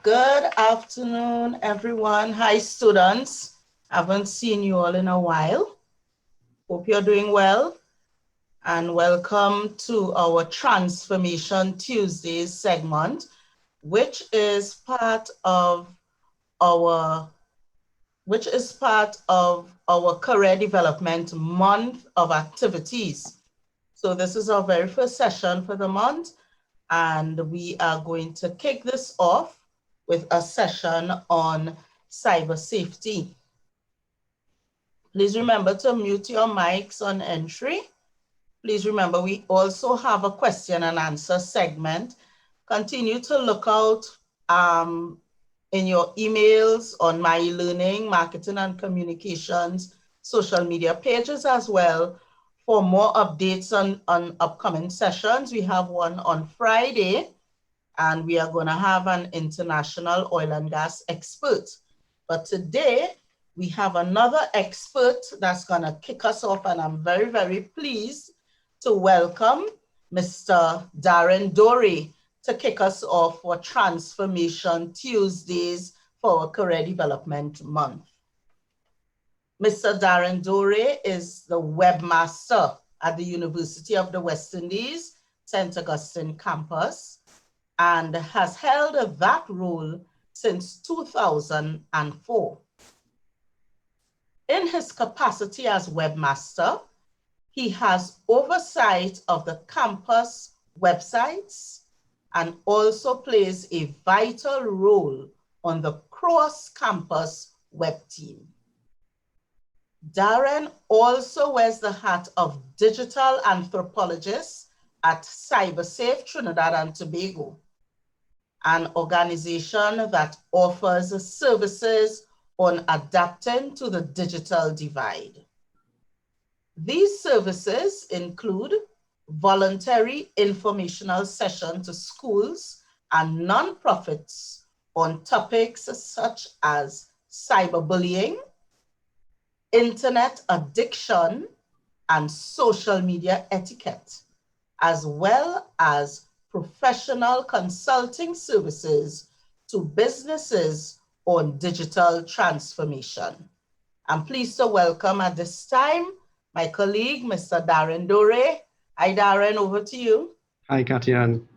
Good afternoon, everyone. Hi, students. Haven't seen you all in a while. Hope you're doing well. And welcome to our Transformation Tuesdays segment, which is part of our Career Development Month of activities. So this is our very first session for the month, and we are going to kick this off with a session on cyber safety. Please remember to mute your mics on entry. Please remember we also have a question and answer segment. Continue to look out in your emails on My Learning, Marketing and Communications, social media pages as well for more updates on upcoming sessions. We have one on Friday, and we are going to have an international oil and gas expert. But today, we have another expert that's going to kick us off, and I'm very, very pleased to welcome Mr. Dorry to kick us off for Transformation Tuesdays for Career Development Month. Mr. Dorry is the webmaster at the University of the West Indies, St. Augustine campus, and has held that role since 2004. In his capacity as webmaster, he has oversight of the campus websites and also plays a vital role on the cross-campus web team. Darren also wears the hat of digital anthropologist at CyberSafe Trinidad and Tobago, an organization that offers services on adapting to the digital divide. These services include voluntary informational sessions to schools and nonprofits on topics such as cyberbullying, internet addiction, and social media etiquette, as well as professional consulting services to businesses on digital transformation. I'm pleased to welcome at this time my colleague, Mr. Dorry. Hi, Darren, over to you. Hi, Katya, and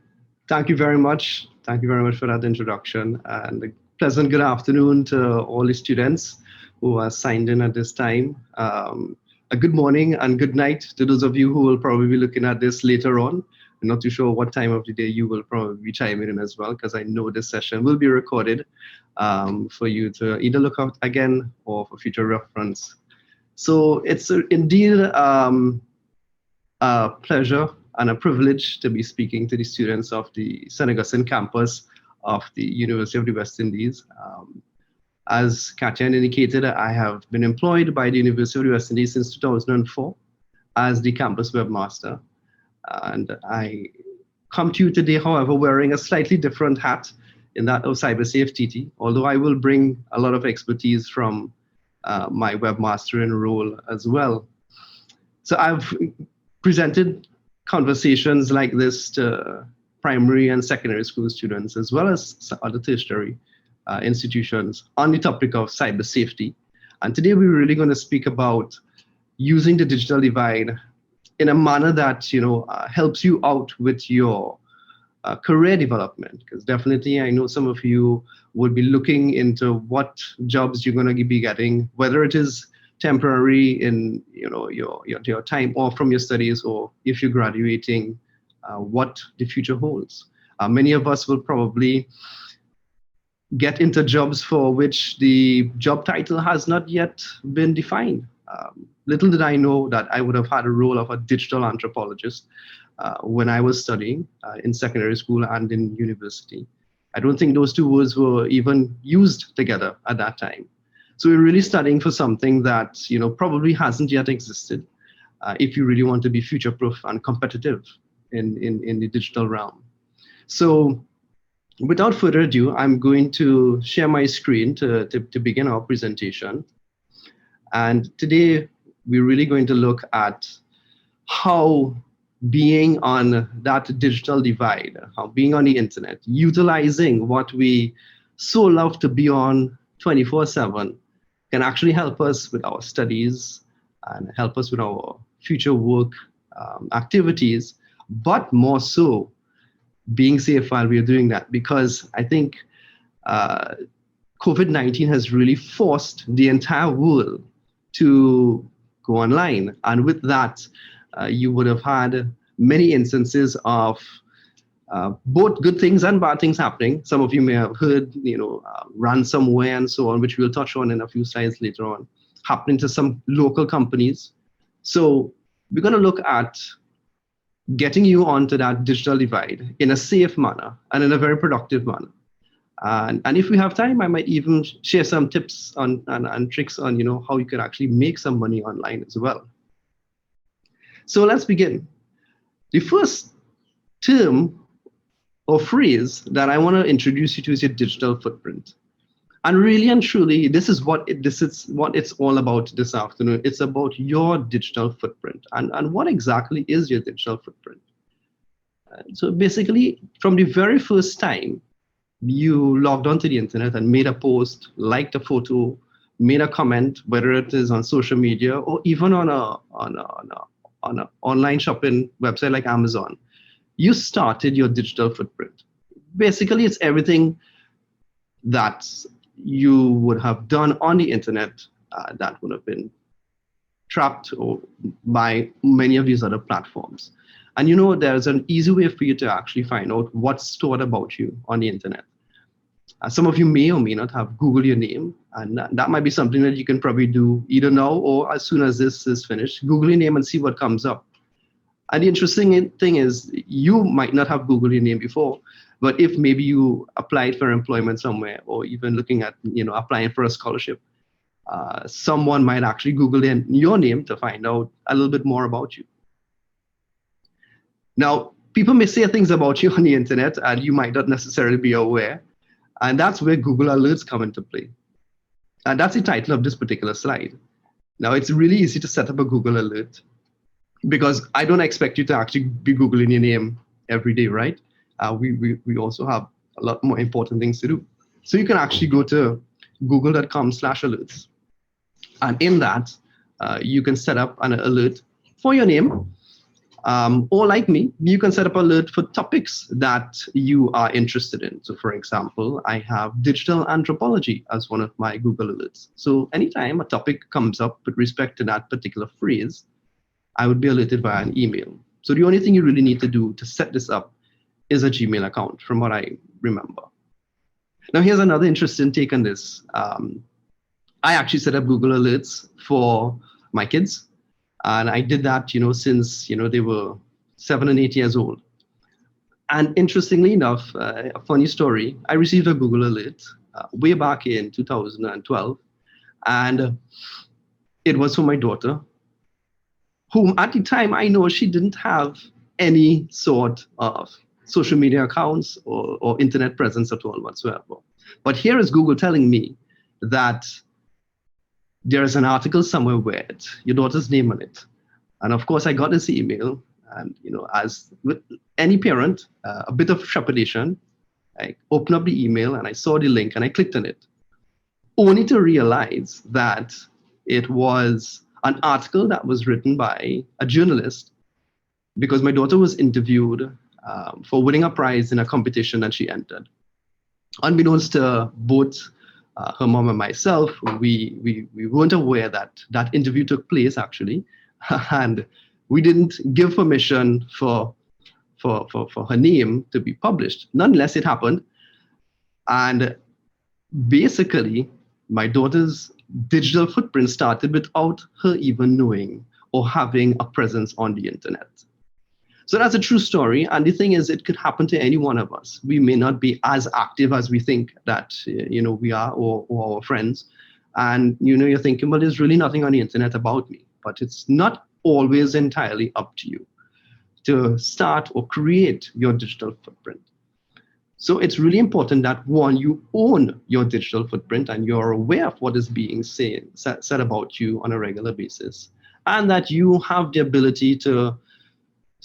thank you very much. Thank you very much for that introduction, and a pleasant good afternoon to all the students who are signed in at this time. A good morning and good night to those of you who will probably be looking at this later on. I'm not too sure what time of the day you will probably be chiming in as well, because I know this session will be recorded for you to either look out again or for future reference. So it's indeed a pleasure and a privilege to be speaking to the students of the St. Augustine campus of the University of the West Indies. As Katya indicated, I have been employed by the University of the West Indies since 2004 as the campus webmaster. And I come to you today, however, wearing a slightly different hat in that of CyberSafe TT, although I will bring a lot of expertise from my webmastering role as well. So I've presented conversations like this to primary and secondary school students, as well as other tertiary institutions on the topic of cyber safety. And today we're really going to speak about using the digital divide in a manner that helps you out with your career development, because definitely I know some of you would be looking into what jobs you're going to be getting, whether it is temporary in your time or from your studies, or if you're graduating, what the future holds. Many of us will probably get into jobs for which the job title has not yet been defined. Little did I know that I would have had a role of a digital anthropologist when I was studying in secondary school and in university. I don't think those two words were even used together at that time. So we're really studying for something that probably hasn't yet existed if you really want to be future-proof and competitive in the digital realm. So without further ado, I'm going to share my screen to begin our presentation. And today, we're really going to look at how being on that digital divide, how being on the internet, utilizing what we so love to be on 24/7 can actually help us with our studies and help us with our future work activities, but more so being safe while we are doing that. Because I think uh, COVID-19 has really forced the entire world to go online. And with that, you would have had many instances of both good things and bad things happening. Some of you may have heard, ransomware and so on, which we'll touch on in a few slides later on, happening to some local companies. So we're going to look at getting you onto that digital divide in a safe manner and in a very productive manner. And if we have time, I might even share some tips and tricks on how you can actually make some money online as well. So let's begin. The first term or phrase that I want to introduce you to is your digital footprint. And really and truly, this is what it's all about this afternoon. It's about your digital footprint. And what exactly is your digital footprint? So basically, from the very first time you logged onto the internet and made a post, liked a photo, made a comment, whether it is on social media or even on an online shopping website like Amazon, you started your digital footprint. Basically, it's everything that you would have done on the internet that would have been trapped by many of these other platforms. And there's an easy way for you to actually find out what's stored about you on the internet. Some of you may or may not have Google your name, and that might be something that you can probably do either now or as soon as this is finished. Google your name and see what comes up. And the interesting thing is, you might not have Googled your name before, but if maybe you applied for employment somewhere, or even looking at applying for a scholarship, someone might actually Google in your name to find out a little bit more about you. Now, people may say things about you on the internet, and you might not necessarily be aware, and that's where Google Alerts come into play. And that's the title of this particular slide. Now, it's really easy to set up a Google Alert, because I don't expect you to actually be Googling your name every day, right? We also have a lot more important things to do. So you can actually go to google.com/alerts. And in that, you can set up an alert for your name. Or like me, you can set up an alert for topics that you are interested in. So for example, I have digital anthropology as one of my Google alerts. So anytime a topic comes up with respect to that particular phrase, I would be alerted via an email. So the only thing you really need to do to set this up is a Gmail account, from what I remember. Now, here's another interesting take on this. I actually set up Google Alerts for my kids. And I did that, since, they were 7 and 8 years old. And interestingly enough, a funny story, I received a Google Alert way back in 2012. And it was for my daughter, whom at the time I know she didn't have any sort of social media accounts or internet presence at all whatsoever. But here is Google telling me that there is an article somewhere with your daughter's name on it. And of course, I got this email. And, as with any parent, a bit of trepidation. I opened up the email and I saw the link and I clicked on it, only to realize that it was an article that was written by a journalist, because my daughter was interviewed for winning a prize in a competition that she entered. Unbeknownst to both her mom and myself, we weren't aware that that interview took place actually, and we didn't give permission for her name to be published. Nonetheless, it happened, and basically, my daughter's digital footprint started without her even knowing or having a presence on the internet. So that's a true story. And the thing is, it could happen to any one of us. We may not be as active as we think that we are, or our friends. And you're thinking, well, there's really nothing on the internet about me. But it's not always entirely up to you to start or create your digital footprint. So it's really important that, one, you own your digital footprint and you're aware of what is being said about you on a regular basis, and that you have the ability to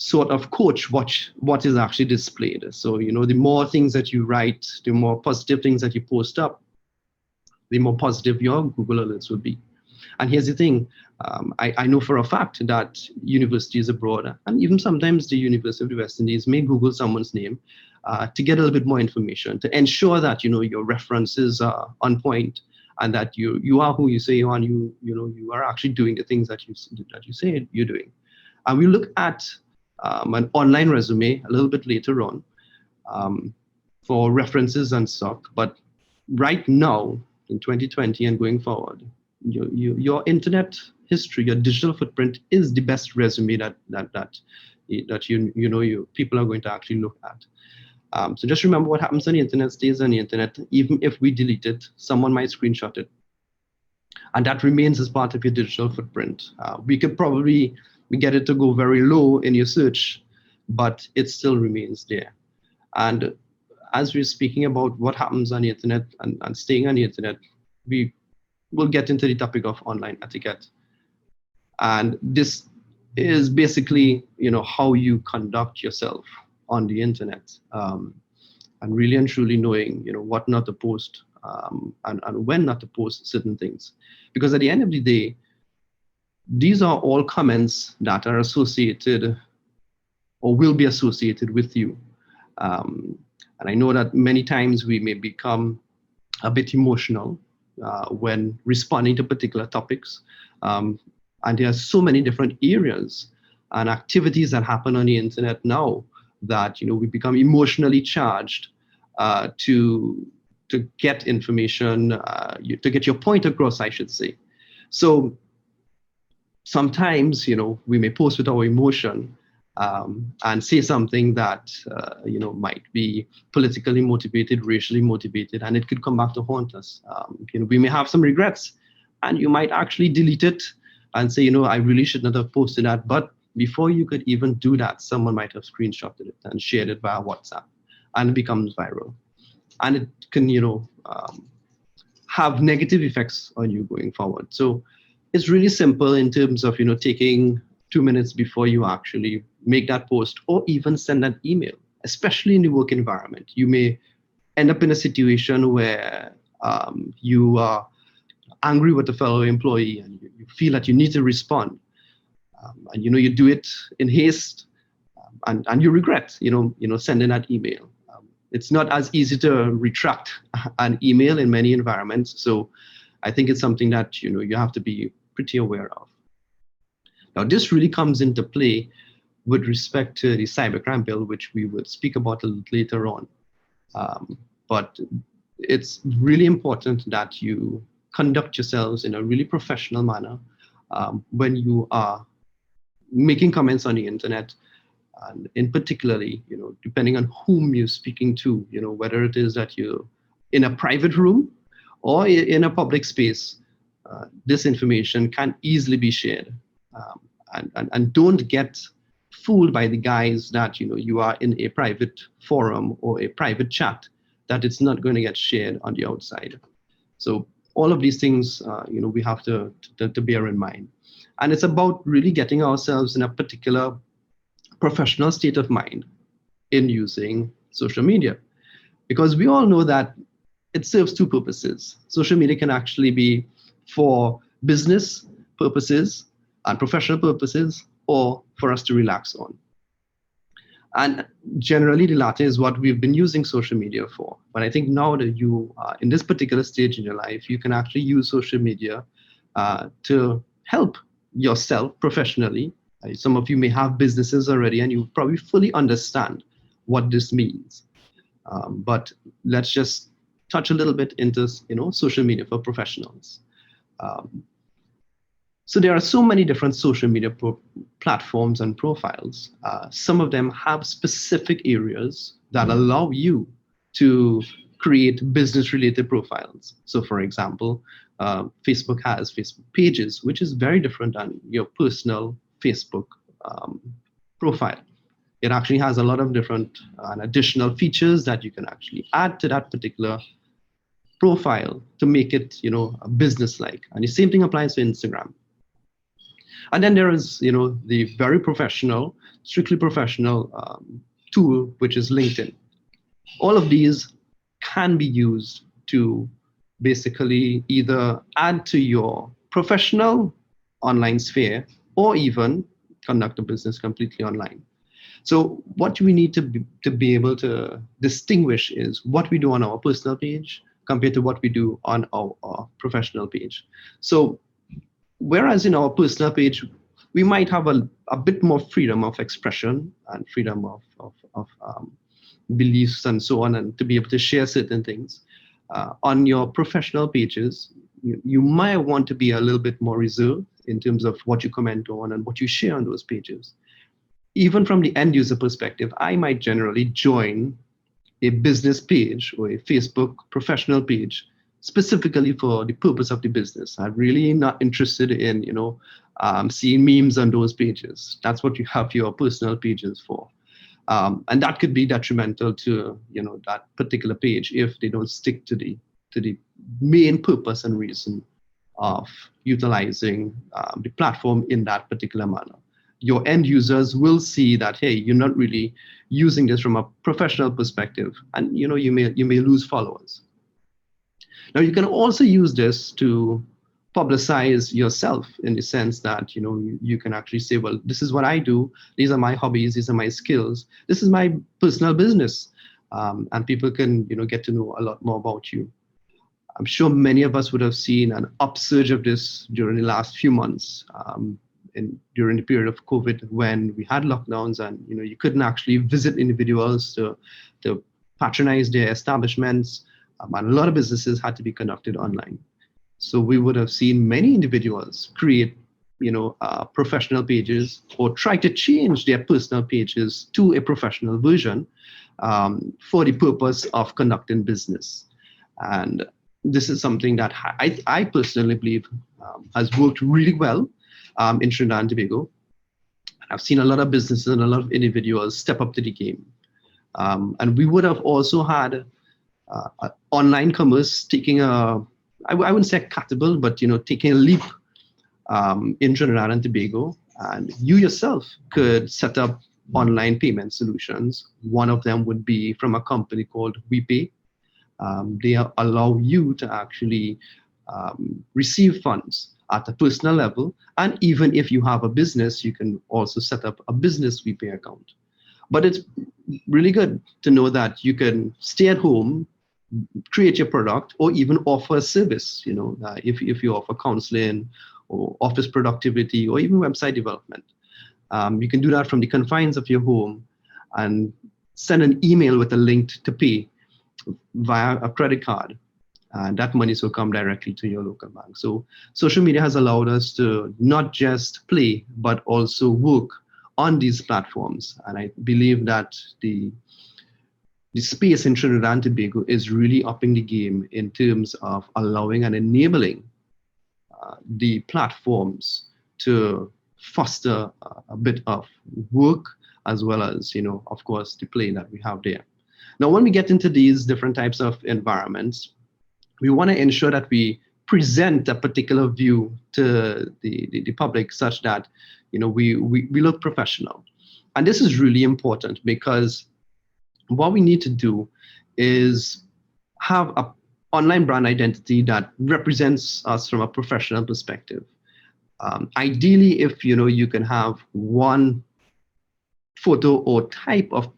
sort of coach what is actually displayed. So, the more things that you write, the more positive things that you post up, the more positive your Google alerts would be. And here's the thing, I know for a fact that universities abroad, and even sometimes the University of the West Indies, may Google someone's name to get a little bit more information, to ensure that your references are on point, and that you are who you say you are, and you are actually doing the things that you say you're doing. And we look at an online resume a little bit later on for references and stuff. But right now, in 2020 and going forward, your internet history, your digital footprint is the best resume that people are going to actually look at. So just remember, what happens on the internet stays on the internet. Even if we delete it, someone might screenshot it, and that remains as part of your digital footprint. We could probably get it to go very low in your search, but it still remains there. And as we're speaking about what happens on the internet and staying on the internet, we will get into the topic of online etiquette. And this is basically, how you conduct yourself on the internet, and really and truly knowing, what not to post, and when not to post certain things. Because at the end of the day, these are all comments that are associated or will be associated with you. And I know that many times we may become a bit emotional when responding to particular topics. And there are so many different areas and activities that happen on the internet now that we become emotionally charged to get information, to get your point across, I should say. So sometimes, we may post with our emotion and say something that, might be politically motivated, racially motivated, and it could come back to haunt us. We may have some regrets, and you might actually delete it and say, I really should not have posted that. But before you could even do that, someone might have screenshotted it and shared it via WhatsApp, and it becomes viral. And it can, have negative effects on you going forward. So it's really simple in terms of, taking 2 minutes before you actually make that post or even send an email, especially in the work environment. You may end up in a situation where you are angry with a fellow employee and you feel that you need to respond. And you do it in haste, and you regret, sending that email. It's not as easy to retract an email in many environments. So I think it's something that you have to be pretty aware of. Now, this really comes into play with respect to the cybercrime bill, which we would speak about a little later on. But it's really important that you conduct yourselves in a really professional manner when you are making comments on the internet, and in particularly, depending on whom you're speaking to, whether it is that you're in a private room or in a public space, this information can easily be shared. And don't get fooled by the guise that you are in a private forum or a private chat, that it's not going to get shared on the outside. So all of these things, we have to bear in mind. And it's about really getting ourselves in a particular professional state of mind in using social media, because we all know that it serves two purposes. Social media can actually be for business purposes and professional purposes, or for us to relax on. And generally, the latter is what we've been using social media for. But I think now that you are in this particular stage in your life, you can actually use social media to help yourself professionally. Some of you may have businesses already, and you probably fully understand what this means. But let's just touch a little bit into social media for professionals. So there are so many different social media platforms and profiles. Some of them have specific areas that allow you to create business-related profiles. So for example, Facebook has Facebook pages, which is very different than your personal Facebook profile. It actually has a lot of different and additional features that you can actually add to that particular profile to make it, business-like. And the same thing applies to Instagram. And then there is, the very professional, strictly professional tool, which is LinkedIn. All of these can be used to basically either add to your professional online sphere or even conduct a business completely online. So what we need to be able to distinguish is what we do on our personal page compared to what we do on our professional page. So whereas in our personal page, we might have a bit more freedom of expression and freedom of beliefs and so on, and to be able to share certain things. On your professional pages, you might want to be a little bit more reserved in terms of what you comment on and what you share on those pages. Even from the end user perspective, I might generally join a business page or a Facebook professional page specifically for the purpose of the business. I'm really not interested in, seeing memes on those pages. That's what you have your personal pages for. And that could be detrimental to, that particular page if they don't stick to the main purpose and reason of utilizing the platform in that particular manner. Your end users will see that, hey, you're not really using this from a professional perspective, and you may lose followers. Now, you can also use this to publicize yourself in the sense that you can actually say, well, this is what I do, these are my hobbies, these are my skills, this is my personal business, and people can get to know a lot more about you. I'm sure many of us would have seen an upsurge of this during the last few months, during the period of COVID, when we had lockdowns and you couldn't actually visit individuals to patronize their establishments, and a lot of businesses had to be conducted online. So we would have seen many individuals create professional pages or try to change their personal pages to a professional version for the purpose of conducting business. And this is something that I personally believe has worked really well in Trinidad and Tobago. I've seen a lot of businesses and a lot of individuals step up to the game. And we would have also had online commerce taking I wouldn't say a catapult, but taking a leap in Trinidad and Tobago. And you yourself could set up online payment solutions. One of them would be from a company called WePay. They allow you to actually receive funds at a personal level. And even if you have a business, you can also set up a business WePay account. But it's really good to know that you can stay at home, create your product, or even offer a service, if you offer counseling or office productivity or even website development. You can do that from the confines of your home and send an email with a link to pay via a credit card. And that money will come directly to your local bank. So social media has allowed us to not just play, but also work on these platforms. And I believe that the space in Trinidad and Tobago is really upping the game in terms of allowing and enabling the platforms to foster a bit of work, as well as, of course, the play that we have there. Now, when we get into these different types of environments, we want to ensure that we present a particular view to the public such that, we look professional. And this is really important because what we need to do is have an online brand identity that represents us from a professional perspective. Ideally, if you can have one photo or type of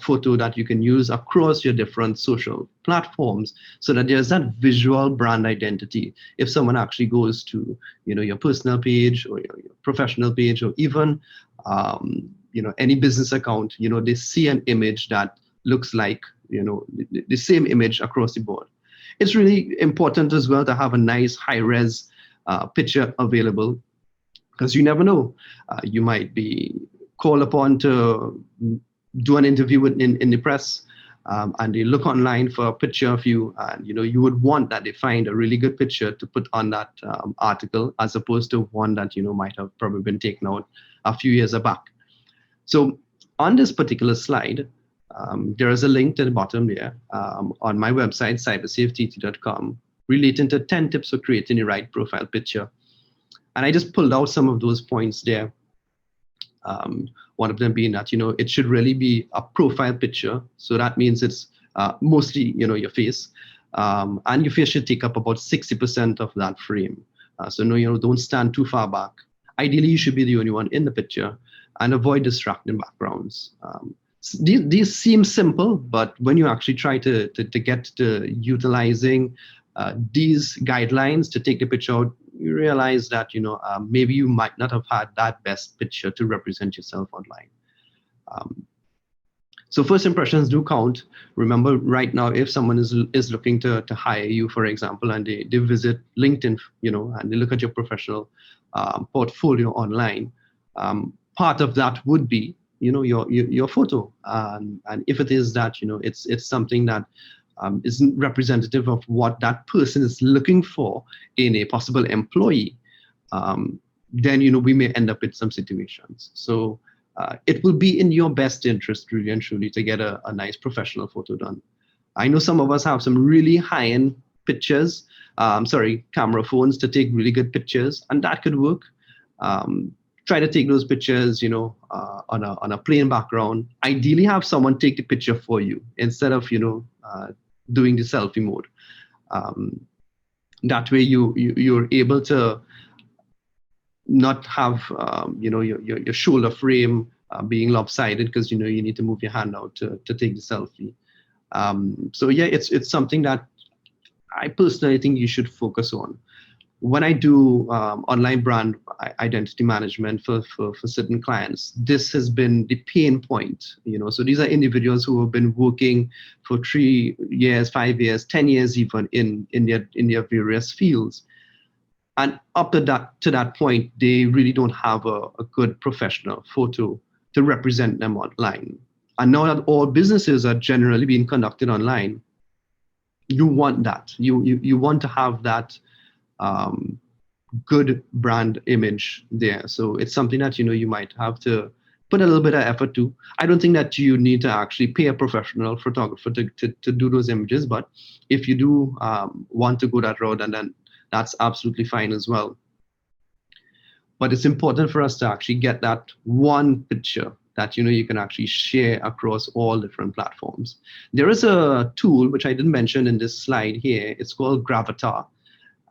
photo that you can use across your different social platforms, so that there's that visual brand identity. If someone actually goes to your personal page or your professional page, or even any business account, they see an image that looks like the same image across the board. It's really important as well to have a nice high-res picture available, because you never know, you might be called upon to do an interview in the press, and they look online for a picture of you, and you would want that they find a really good picture to put on that article, as opposed to one that might have probably been taken out a few years back. So on this particular slide, there is a link to the bottom there on my website, cybersafety.com, relating to 10 tips for creating the right profile picture. And I just pulled out some of those points there. One of them being that, it should really be a profile picture. So that means it's mostly, your face. And your face should take up about 60% of that frame. So no, don't stand too far back. Ideally, you should be the only one in the picture, and avoid distracting backgrounds. These seem simple, but when you actually try to get to utilizing these guidelines to take the picture out, you realize that maybe you might not have had that best picture to represent yourself online. So first impressions do count. Remember, right now, if someone is looking to hire you, for example, and they visit LinkedIn, and they look at your professional portfolio online, part of that would be, your photo. And if it is that, it's something that isn't representative of what that person is looking for in a possible employee, then, we may end up in some situations. So it will be in your best interest, really and truly, to get a nice professional photo done. I know some of us have some really high-end pictures, camera phones to take really good pictures, and that could work. Try to take those pictures, on a plain background. Ideally, have someone take the picture for you instead of, doing the selfie mode. That way, you're able to not have, your shoulder frame being lopsided because you need to move your hand out to take the selfie. So yeah, it's something that I personally think you should focus on. When I do online brand identity management for certain clients, this has been the pain point. So these are individuals who have been working for 3 years, 5 years, 10 years even in their various fields. And up to that point, they really don't have a good professional photo to represent them online. And now that all businesses are generally being conducted online, you want that. You want to have that good brand image there. So it's something that you might have to put a little bit of effort to. I don't think that you need to actually pay a professional photographer to do those images, but if you do want to go that road, and then that's absolutely fine as well. But it's important for us to actually get that one picture that you can actually share across all different platforms. There is a tool which I didn't mention in this slide here. It's called Gravatar.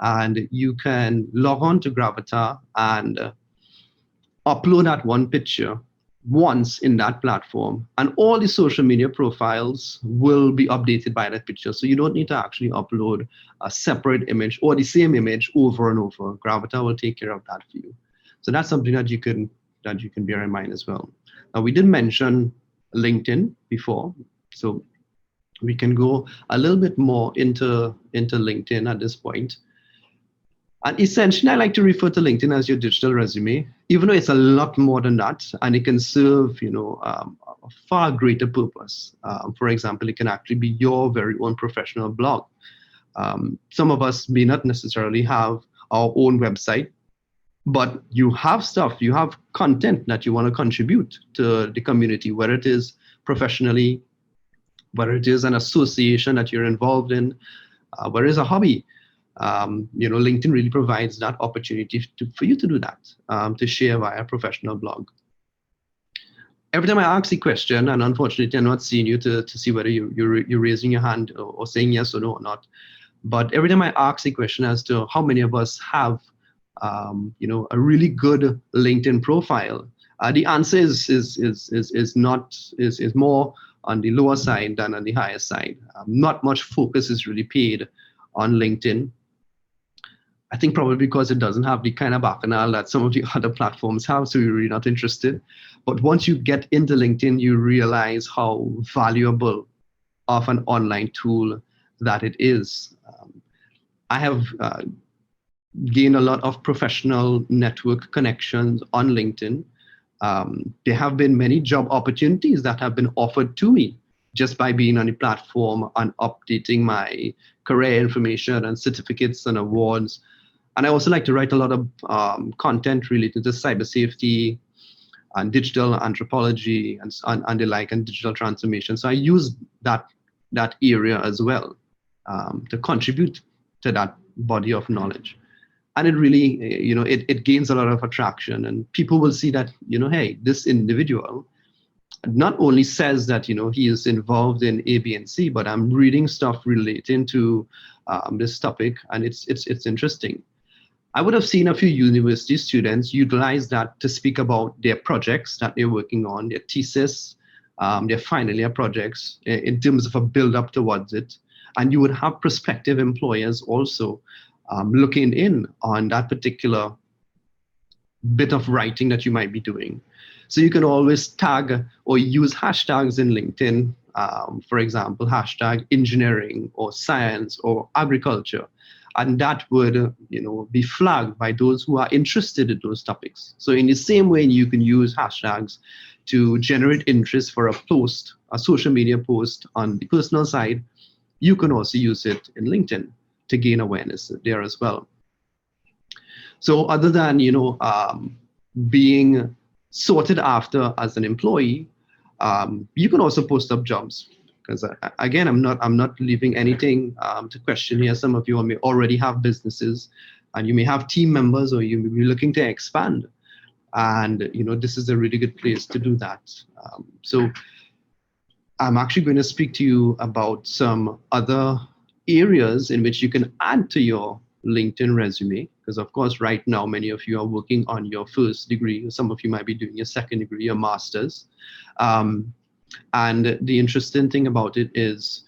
And you can log on to Gravatar and upload that one picture once in that platform, and all the social media profiles will be updated by that picture. So you don't need to actually upload a separate image or the same image over and over. Gravatar will take care of that for you. So that's something that you can bear in mind as well. Now, we did mention LinkedIn before, so we can go a little bit more into LinkedIn at this point. And essentially, I like to refer to LinkedIn as your digital resume, even though it's a lot more than that, and it can serve, a far greater purpose. For example, it can actually be your very own professional blog. Some of us may not necessarily have our own website, but you have content that you want to contribute to the community, whether it is professionally, whether it is an association that you're involved in, whether it's a hobby. LinkedIn really provides that opportunity for you to do that, to share via a professional blog. Every time I ask the question, and unfortunately I'm not seeing you to see whether you're raising your hand or saying yes or no or not, but every time I ask the question as to how many of us have a really good LinkedIn profile, the answer is more on the lower side than on the higher side. Not much focus is really paid on LinkedIn. I think probably because it doesn't have the kind of bacchanal that some of the other platforms have, so you're really not interested. But once you get into LinkedIn, you realize how valuable of an online tool that it is. I have gained a lot of professional network connections on LinkedIn. There have been many job opportunities that have been offered to me just by being on the platform and updating my career information and certificates and awards. And I also like to write a lot of content related to cyber safety and digital anthropology and the like, and digital transformation. So I use that area as well to contribute to that body of knowledge. And it really, it gains a lot of attraction, and people will see that, hey, this individual not only says that, he is involved in A, B, and C, but I'm reading stuff relating to this topic, and it's interesting. I would have seen a few university students utilize that to speak about their projects that they're working on, their thesis, their final year projects, in terms of a build up towards it. And you would have prospective employers also looking in on that particular bit of writing that you might be doing. So you can always tag or use hashtags in LinkedIn, for example, hashtag engineering or science or agriculture. And that would be flagged by those who are interested in those topics. So in the same way, you can use hashtags to generate interest for a post, a social media post on the personal side. You can also use it in LinkedIn to gain awareness there as well. So other than being sorted after as an employee, you can also post up jobs. Because again, I'm not leaving anything to question here. Some of you may already have businesses, and you may have team members, or you may be looking to expand. And this is a really good place to do that. So I'm actually going to speak to you about some other areas in which you can add to your LinkedIn resume, because of course right now many of you are working on your first degree, some of you might be doing your second degree, your master's, and the interesting thing about it is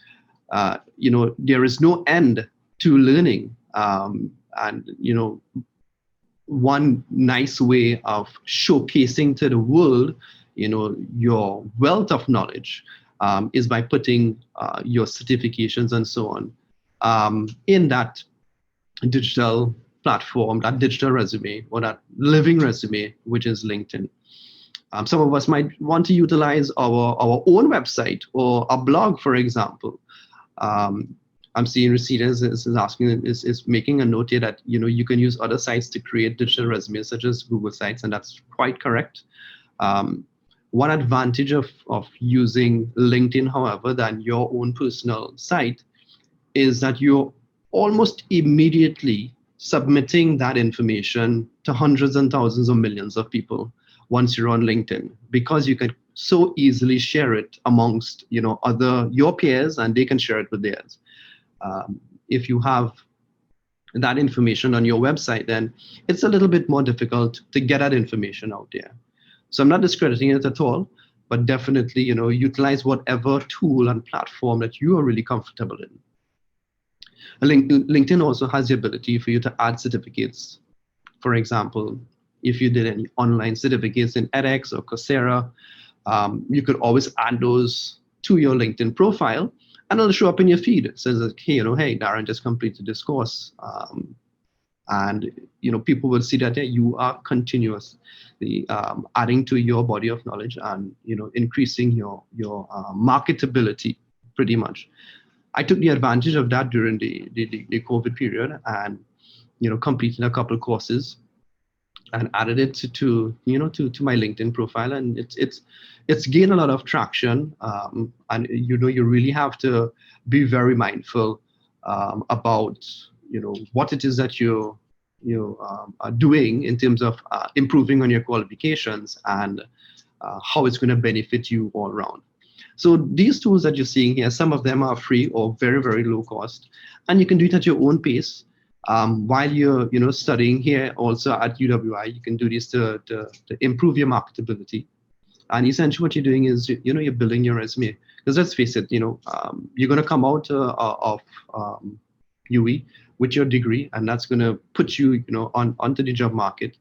there is no end to learning, and one nice way of showcasing to the world your wealth of knowledge is by putting your certifications and so on in that digital platform, that digital resume, or that living resume, which is LinkedIn. Some of us might want to utilize our own website or a blog, for example. I'm seeing Recetas is making a note here that you can use other sites to create digital resumes, such as Google Sites, and that's quite correct. One advantage of using LinkedIn, however, than your own personal site is that you're almost immediately submitting that information to hundreds and thousands of millions of people once you're on LinkedIn, because you can so easily share it amongst your peers, and they can share it with theirs. If you have that information on your website, then it's a little bit more difficult to get that information out there. So I'm not discrediting it at all, but definitely utilize whatever tool and platform that you are really comfortable in. LinkedIn also has the ability for you to add certificates. For example, if you did any online certificates in edX or Coursera, you could always add those to your LinkedIn profile, and it'll show up in your feed. It says that, hey, hey, Darren just completed this course. And people will see that you are continuously adding to your body of knowledge and increasing your marketability pretty much. I took the advantage of that during the COVID period, and completed a couple of courses and added it to my LinkedIn profile, and it's gained a lot of traction. And you really have to be very mindful about what it is that you are doing in terms of improving on your qualifications, and how it's going to benefit you all around. So these tools that you're seeing here, some of them are free or very, very low cost, and you can do it at your own pace. While you're studying here also at UWI, you can do this to improve your marketability. And essentially what you're doing is you're building your resume, because let's face it, you're going to come out of UE with your degree, and that's going to put you onto the job market.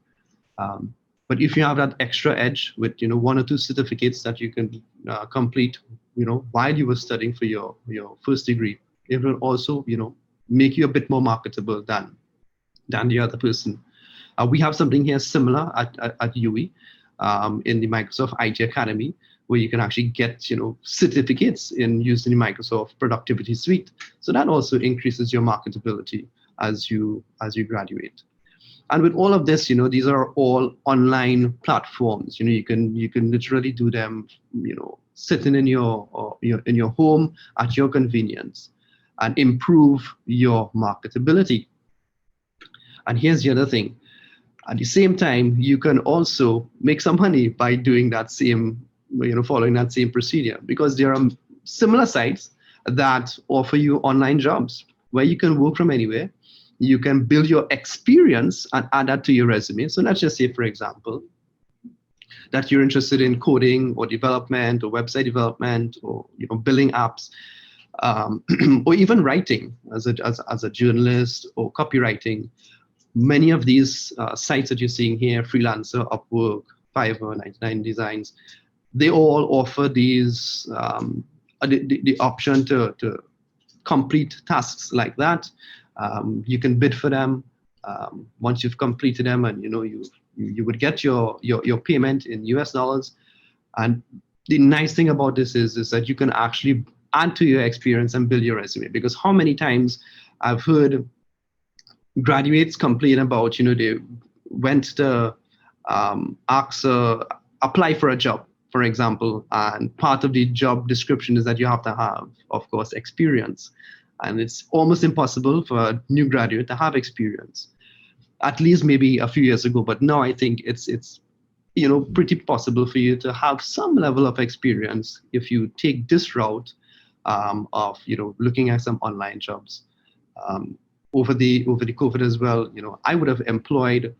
But if you have that extra edge with one or two certificates that you can complete while you were studying for your first degree, it will also make you a bit more marketable than the other person. We have something here similar at UE in the Microsoft IT Academy, where you can actually get certificates in using the Microsoft Productivity Suite. So that also increases your marketability as you graduate. And with all of this, these are all online platforms. You can literally do them, sitting in your home at your convenience, and improve your marketability. And here's the other thing. At the same time, you can also make some money by doing that same, following that same procedure, because there are similar sites that offer you online jobs where you can work from anywhere. You can build your experience and add that to your resume. So let's just say, for example, that you're interested in coding or development or website development or building apps, or even writing as a journalist or copywriting. Many of these sites that you're seeing here, Freelancer, Upwork, Fiverr, 99 Designs, they all offer these the option to complete tasks like that. You can bid for them. Once you've completed them, and you would get your payment in US dollars. And the nice thing about this is that you can actually add to your experience and build your resume. Because how many times I've heard graduates complain about, they went to apply for a job, for example, and part of the job description is that you have to have, of course, experience. And it's almost impossible for a new graduate to have experience, at least maybe a few years ago. But now I think it's pretty possible for you to have some level of experience if you take this route of looking at some online jobs. Over the COVID as well, I would have employed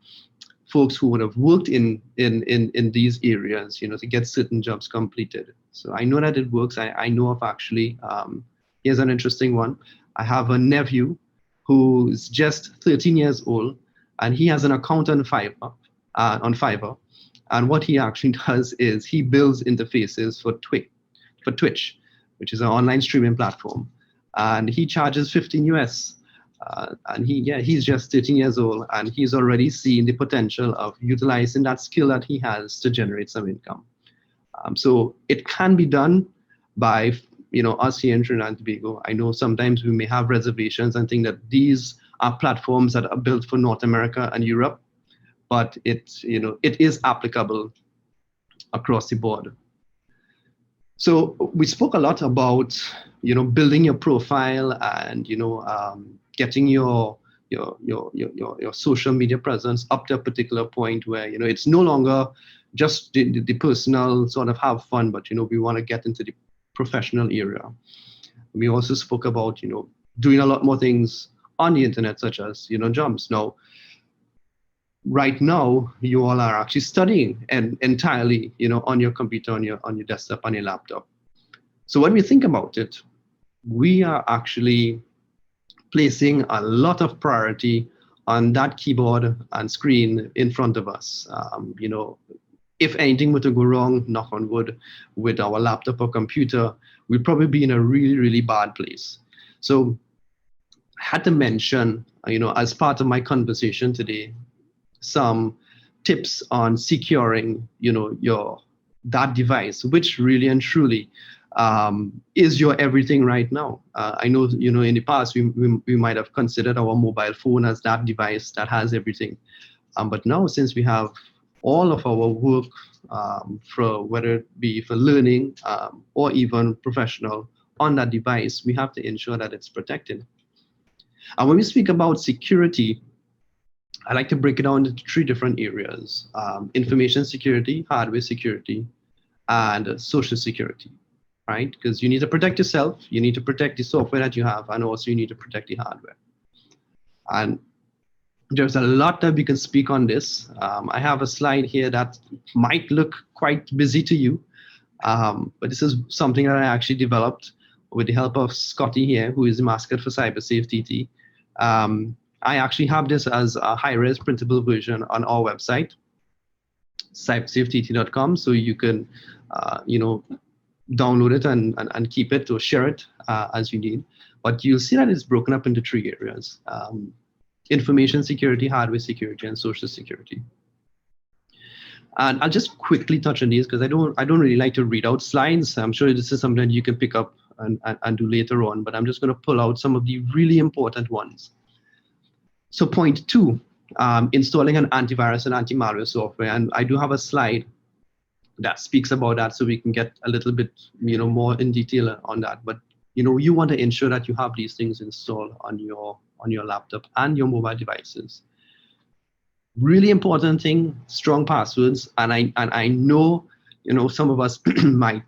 folks who would have worked in these areas, to get certain jobs completed. So I know that it works. I know of actually, here's an interesting one. I have a nephew who's just 13 years old, and he has an account on Fiverr. And what he actually does is he builds interfaces for Twitch, which is an online streaming platform, and he charges 15 US. And he's just 13 years old, and he's already seen the potential of utilizing that skill that he has to generate some income. So it can be done by us here in Trinidad and Tobago. I know sometimes we may have reservations and think that these are platforms that are built for North America and Europe, but it is applicable across the board. So we spoke a lot about building your profile and getting your social media presence up to a particular point where it's no longer just the personal sort of have fun, but we want to get into the professional area. We also spoke about doing a lot more things on the internet, such as jobs. Now, right now, you all are actually studying and entirely on your computer, on your desktop, on your laptop. So when we think about it, we are actually placing a lot of priority on that keyboard and screen in front of us. If anything were to go wrong, knock on wood, with our laptop or computer, we'd probably be in a really, really bad place. So I had to mention, as part of my conversation today, some tips on securing, that device, which really and truly is your everything right now. I know, in the past, we might have considered our mobile phone as that device that has everything. But now, since we have all of our work, for whether it be for learning or even professional on that device, we have to ensure that it's protected. And when we speak about security, I like to break it down into 3 different areas: information security, hardware security, and social security. Right? Because you need to protect yourself, you need to protect the software that you have, and also you need to protect the hardware. And there's a lot that we can speak on this. I have a slide here that might look quite busy to you, but this is something that I actually developed with the help of Scotty here, who is the mascot for CyberSafeTT. I actually have this as a high-res printable version on our website, cybersafeTT.com, so you can, download it and keep it or share it as you need. But you'll see that it's broken up into 3 areas: information security, hardware security, and social security. And I'll just quickly touch on these because I don't really like to read out slides. I'm sure this is something that you can pick up and do later on, but I'm just going to pull out some of the really important ones. So point 2, installing an antivirus and anti-malware software. And I do have a slide that speaks about that, so we can get a little bit more in detail on that. But you want to ensure that you have these things installed on your laptop and your mobile devices. really important thing, strong passwords. And I know, some of us might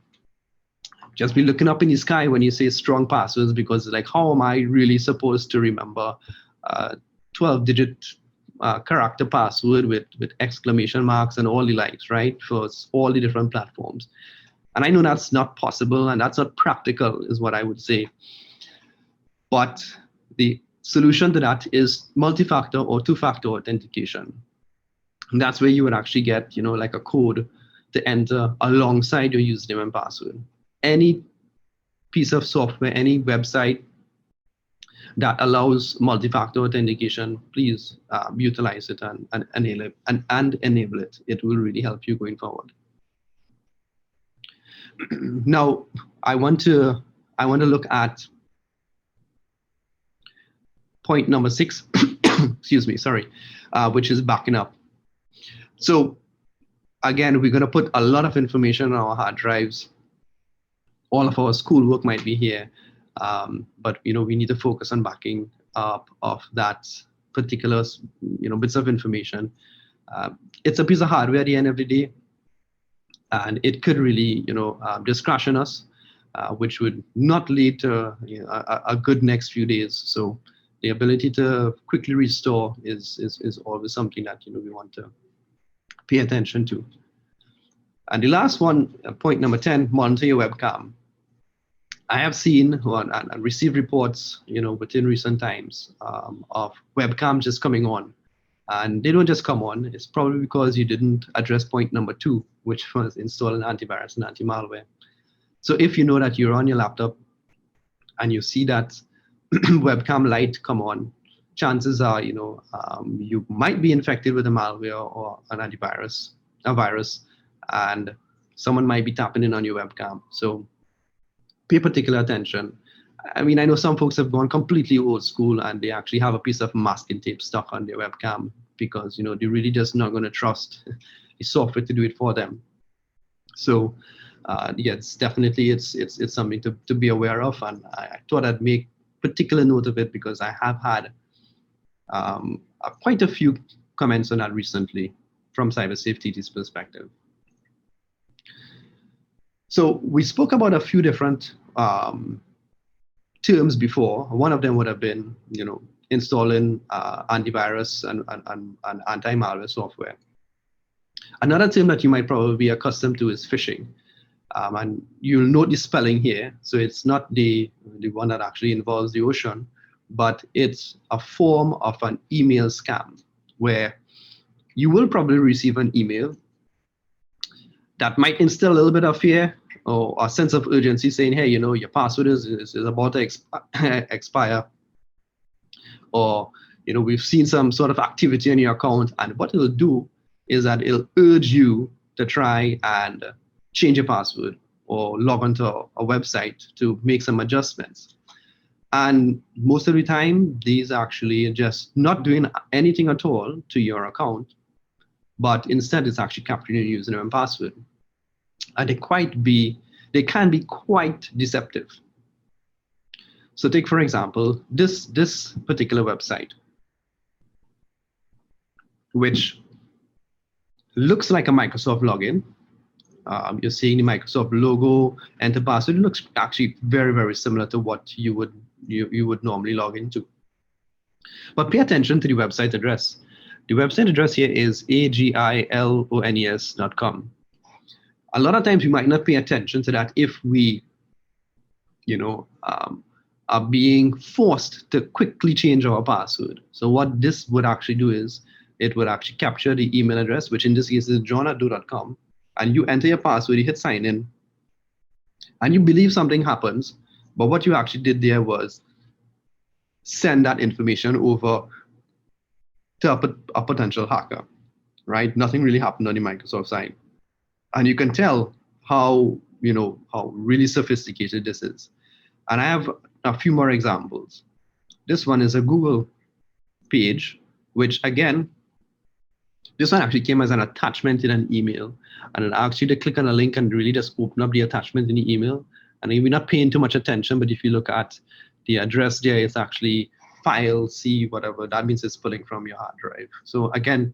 just be looking up in the sky when you say strong passwords, because like, how am I really supposed to remember 12-digit character password with exclamation marks and all the likes, right? For all the different platforms. And I know that's not possible and that's not practical, is what I would say. But the solution to that is multi-factor or two-factor authentication. And that's where you would actually get, like a code to enter alongside your username and password. Any piece of software, any website that allows multi-factor authentication, please utilize it and enable it. It will really help you going forward. Now, I want to look at point number 6, excuse me, sorry, which is backing up. So again, we're going to put a lot of information on our hard drives. All of our schoolwork might be here, but we need to focus on backing up of that particular bits of information. It's a piece of hardware at the end of the day, and it could really just crash on us, which would not lead to a good next few days. So the ability to quickly restore is always something that we want to pay attention to. And the last one, point number 10, monitor your webcam. I have seen and received reports, within recent times of webcams just coming on, and they don't just come on. It's probably because you didn't address point number 2, which was install an antivirus and anti-malware. So if you know that you're on your laptop and you see that webcam light come on, chances are, you might be infected with a malware or an antivirus, a virus, and someone might be tapping in on your webcam. So pay particular attention. I mean, I know some folks have gone completely old school and they actually have a piece of masking tape stuck on their webcam because, they're really just not going to trust the software to do it for them. So, yeah, it's definitely, it's something to be aware of. And I thought I'd make particular note of it because I have had quite a few comments on that recently from cyber safety's perspective. So we spoke about a few different terms before. One of them would have been, installing antivirus and anti-malware software. Another term that you might probably be accustomed to is phishing. And you'll note the spelling here. So it's not the one that actually involves the ocean, but it's a form of an email scam where you will probably receive an email that might instill a little bit of fear or a sense of urgency saying, hey, your password is about to expire. Or, we've seen some sort of activity in your account. And what it'll do is that it'll urge you to try and change your password or log onto a website to make some adjustments. And most of the time, these actually just not doing anything at all to your account, but instead it's actually capturing your username and password. And they can be quite deceptive. So take, for example, this particular website, which looks like a Microsoft login. You're seeing the Microsoft logo, enter password. It looks actually very, very similar to what you would normally log into. But pay attention to the website address. The website address here is agilons.com. A lot of times we might not pay attention to that if we, are being forced to quickly change our password. So what this would actually do is it would actually capture the email address, which in this case is john@do.com, and you enter your password, you hit sign in, and you believe something happens, but what you actually did there was send that information over to a potential hacker, right? Nothing really happened on the Microsoft side. And you can tell how really sophisticated this is. And I have a few more examples. This one is a Google page, which again, this one actually came as an attachment in an email, and it asks you to click on a link and really just open up the attachment in the email. And we're not paying too much attention, but if you look at the address there, it's actually file C, whatever, that means it's pulling from your hard drive. So again,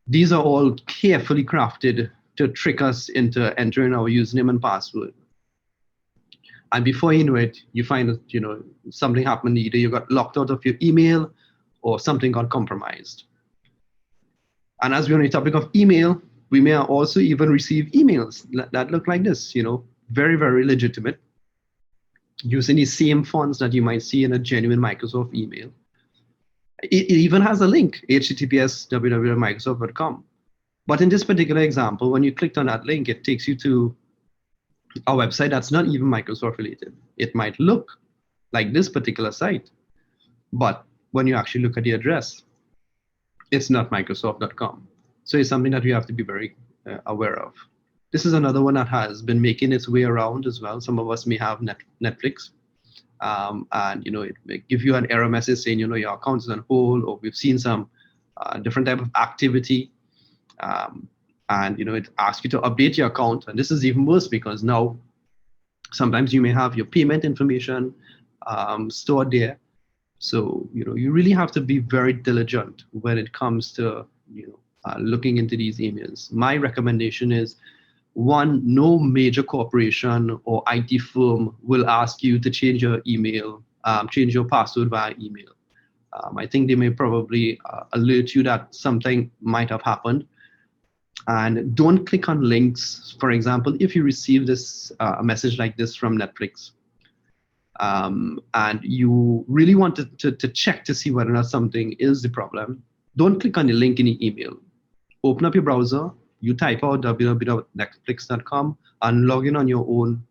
these are all carefully crafted to trick us into entering our username and password. And before you know it, you find that, you know, something happened. Either you got locked out of your email or something got compromised. And as we're on the topic of email, we may also even receive emails that look like this, you know, very, very legitimate, using the same fonts that you might see in a genuine Microsoft email. It even has a link, https://www.microsoft.com. But in this particular example, when you clicked on that link, it takes you to a website that's not even Microsoft related. It might look like this particular site, but when you actually look at the address, it's not Microsoft.com. So it's something that we have to be very aware of. This is another one that has been making its way around as well. Some of us may have Netflix, and you know, it may give you an error message saying, you know, your account is on hold, or we've seen some different type of activity, and you know, it asks you to update your account. And this is even worse because now sometimes you may have your payment information stored there. So you know, you really have to be very diligent when it comes to, you know, looking into these emails. My recommendation is, one, no major corporation or IT firm will ask you to change your email, change your password via email. I think they may probably alert you that something might have happened. And don't click on links. For example, if you receive this a message like this from Netflix, and you really want to check to see whether or not something is the problem, don't click on the link in the email. Open up your browser, you type out www.netflix.com and log in on your own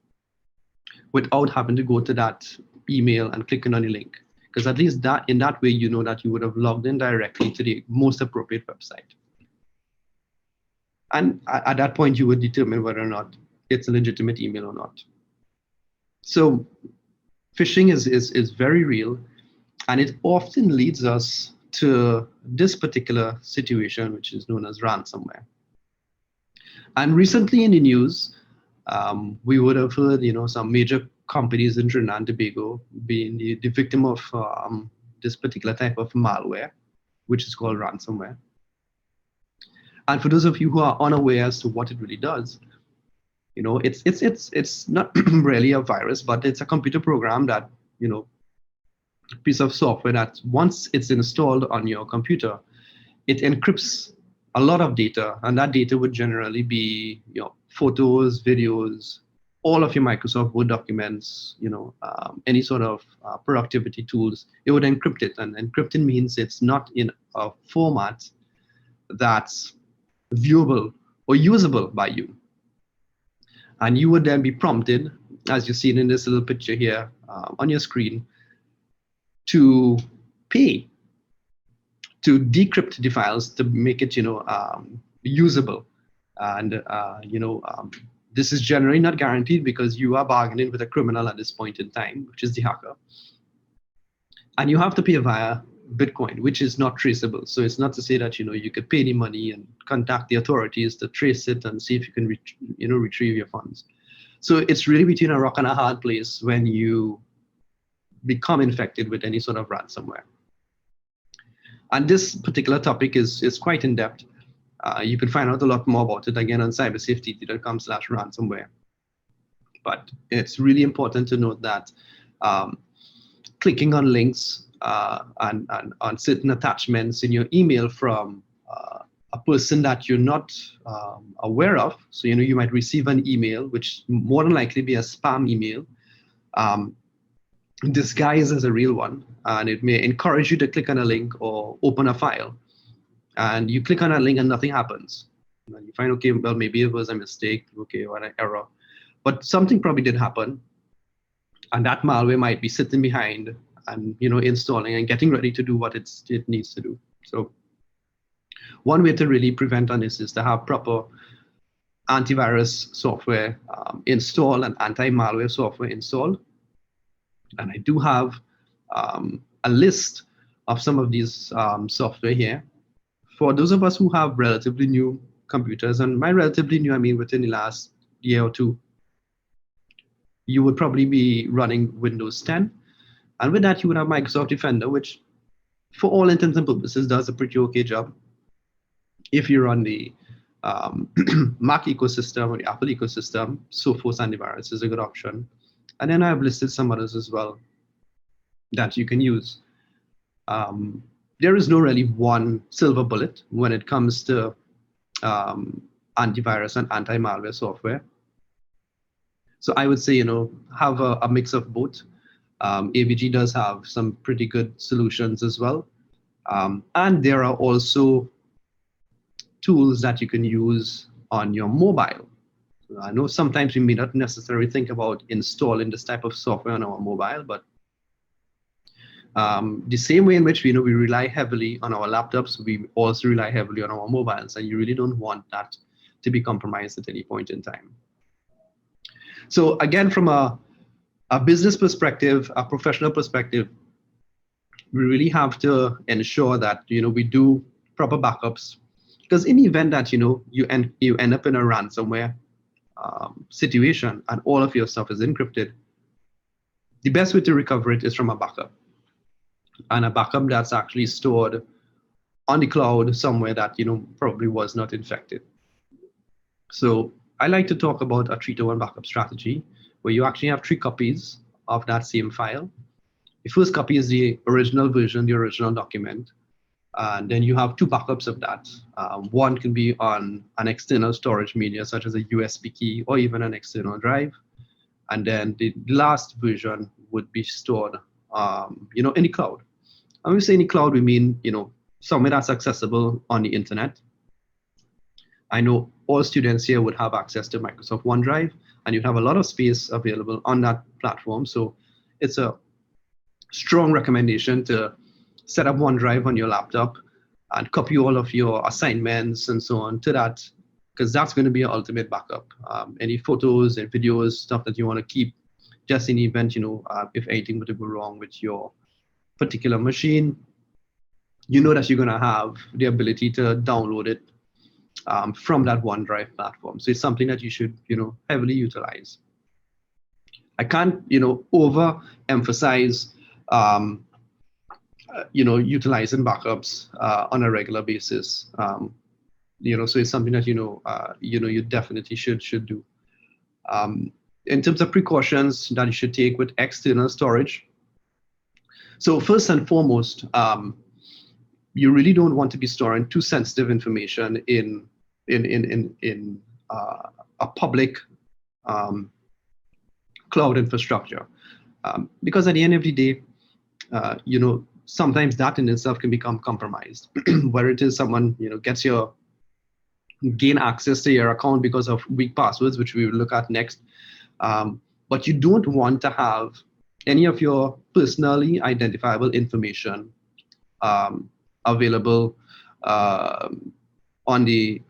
without having to go to that email and clicking on the link. Because at least that in that way, you know that you would have logged in directly to the most appropriate website. And at that point, you would determine whether or not it's a legitimate email or not. So phishing is very real, and it often leads us to this particular situation, which is known as ransomware. And recently in the news, we would have heard, you know, some major companies in Trinidad and Tobago being the victim of this particular type of malware, which is called ransomware. And for those of you who are unaware as to what it really does, you know, it's not really a virus, but it's a computer program that, you know, piece of software that once it's installed on your computer, it encrypts a lot of data, and that data would generally be, you know, photos, videos, all of your Microsoft Word documents, you know, any sort of productivity tools. It would encrypt it, and encrypting means it's not in a format that's viewable or usable by you. And you would then be prompted, as you see in this little picture here on your screen, to pay to decrypt the files to make it, you know, usable. And you know, this is generally not guaranteed because you are bargaining with a criminal at this point in time, which is the hacker. And you have to pay via Bitcoin, which is not traceable. So it's not to say that, you know, you could pay any money and contact the authorities to trace it and see if you can retrieve your funds. So it's really between a rock and a hard place when you become infected with any sort of ransomware. And this particular topic is quite in depth. You can find out a lot more about it again on cybersafety.com/ransomware. But it's really important to note that clicking on links and on certain attachments in your email from a person that you're not aware of. So, you know, you might receive an email, which more than likely be a spam email, disguised as a real one, and it may encourage you to click on a link or open a file. And you click on a link and nothing happens. And you find, okay, well, maybe it was a mistake, okay, or an error. But something probably did happen, and that malware might be sitting behind and, you know, installing and getting ready to do what it needs to do. So one way to really prevent on this is to have proper antivirus software installed and anti-malware software installed. And I do have a list of some of these software here. For those of us who have relatively new computers, and by relatively new, I mean within the last year or two, you would probably be running Windows 10. And with that, you would have Microsoft Defender, which for all intents and purposes does a pretty okay job. If you're on the Mac ecosystem or the Apple ecosystem, Sophos antivirus is a good option. And then I've listed some others as well that you can use. There is no really one silver bullet when it comes to antivirus and anti-malware software. So I would say, have a mix of both. AVG does have some pretty good solutions as well. And there are also tools that you can use on your mobile. So I know sometimes we may not necessarily think about installing this type of software on our mobile, but the same way in which we rely heavily on our laptops, we also rely heavily on our mobiles, and you really don't want that to be compromised at any point in time. So again, from a business perspective, a professional perspective, we really have to ensure that we do proper backups, because in the event that you end up in a ransomware situation and all of your stuff is encrypted, the best way to recover it is from a backup, and a backup that's actually stored on the cloud somewhere that probably was not infected. So I like to talk about a 3-to-1 backup strategy, where you actually have 3 copies of that same file. The first copy is the original version, the original document, and then you have 2 backups of that. One can be on an external storage media, such as a USB key or even an external drive, and then the last version would be stored, in the cloud. And when we say in the cloud, we mean somewhere that's accessible on the internet. I know all students here would have access to Microsoft OneDrive, and you'd have a lot of space available on that platform. So it's a strong recommendation to set up OneDrive on your laptop and copy all of your assignments and so on to that, because that's going to be your ultimate backup. Any photos and videos, stuff that you want to keep just in the event, if anything were to go wrong with your particular machine, that you're going to have the ability to download it from that OneDrive platform. So it's something that you should, heavily utilize. I can't, overemphasize, utilizing backups on a regular basis. So it's something that you definitely should do. In terms of precautions that you should take with external storage. So first and foremost, you really don't want to be storing too sensitive information in a public cloud infrastructure, because at the end of the day, sometimes that in itself can become compromised. Where it is someone gain access to your account because of weak passwords, which we will look at next. But you don't want to have any of your personally identifiable information available on a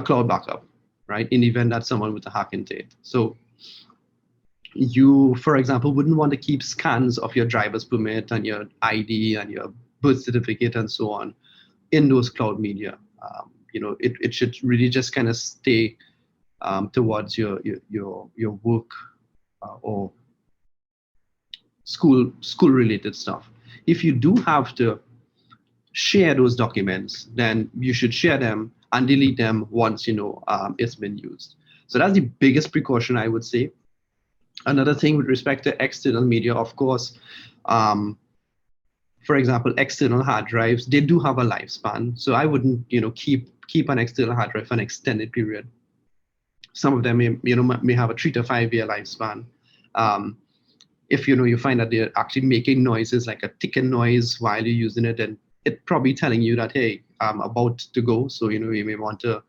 cloud backup, right? In the event that someone were to hack into it. So you, for example, wouldn't want to keep scans of your driver's permit and your ID and your birth certificate and so on in those cloud media. It should really just kind of stay towards your work or school related stuff. If you do have to share those documents, then you should share them and delete them once it's been used. So that's the biggest precaution, I would say. Another thing with respect to external media, of course, for example, external hard drives, they do have a lifespan. So I wouldn't keep an external hard drive for an extended period. Some of them may have a 3 to 5 year lifespan. If you find that they're actually making noises like a ticking noise while you're using it, then it's probably telling you that, hey, I'm about to go. So you may want to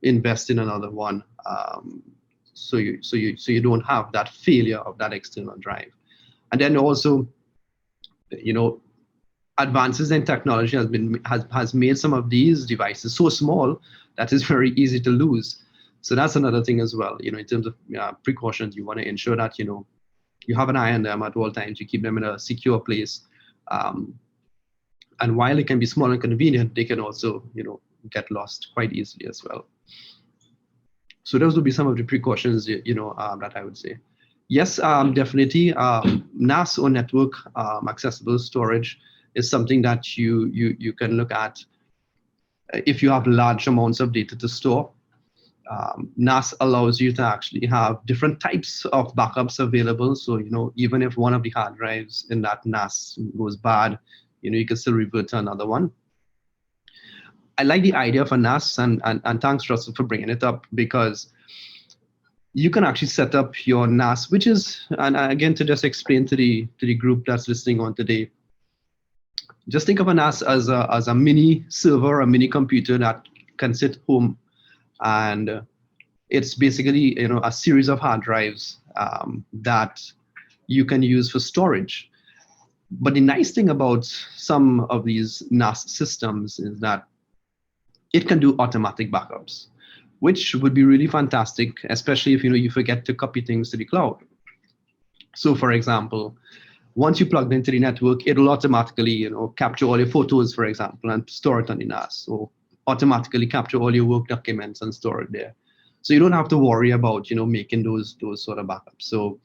invest in another one, so you don't have that failure of that external drive. And then also, advances in technology has made some of these devices so small that it's very easy to lose. So that's another thing as well. In terms of precautions, you want to ensure that you have an eye on them at all times. You keep them in a secure place. And while it can be small and convenient, they can also get lost quite easily as well. So those would be some of the precautions that I would say. Yes, definitely. NAS or network accessible storage is something that you can look at if you have large amounts of data to store. NAS allows you to actually have different types of backups available. So, even if one of the hard drives in that NAS goes bad, you can still revert to another one. I like the idea of a NAS, and thanks, Russell, for bringing it up, because you can actually set up your NAS, which is, and again, to just explain to the group that's listening on today, just think of a NAS as a mini server, a mini computer that can sit home, and it's basically a series of hard drives that you can use for storage. But the nice thing about some of these NAS systems is that it can do automatic backups, which would be really fantastic, especially if you forget to copy things to the cloud. So, for example, once you plugged into the network, it'll automatically capture all your photos, for example, and store it on the NAS, or automatically capture all your work documents and store it there. So you don't have to worry about making those sort of backups. So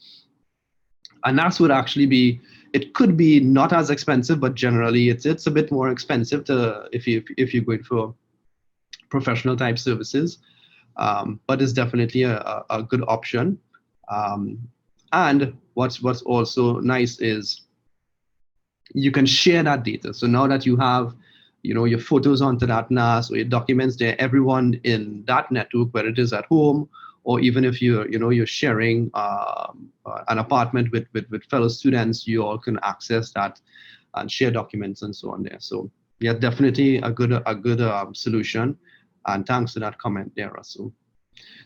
a NAS would actually be, it could be not as expensive, but generally it's a bit more expensive to if you're going for professional type services, but it's definitely a good option. And what's also nice is you can share that data. So now that you have your photos onto that NAS or your documents there, everyone in that network, whether it is at home or even if you're sharing an apartment with fellow students, you all can access that and share documents and so on there. So yeah, definitely a good solution. And thanks for that comment there, Russell.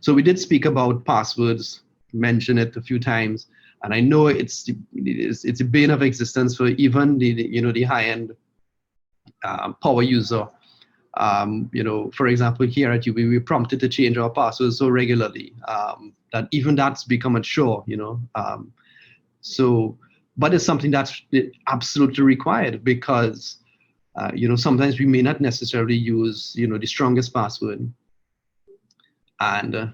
So we did speak about passwords, mention it a few times, and I know it's a bane of existence for even the high-end power user. For example, here at UB, we're prompted to change our passwords so regularly that even that's become a chore. But it's something that's absolutely required because sometimes we may not necessarily use the strongest password. And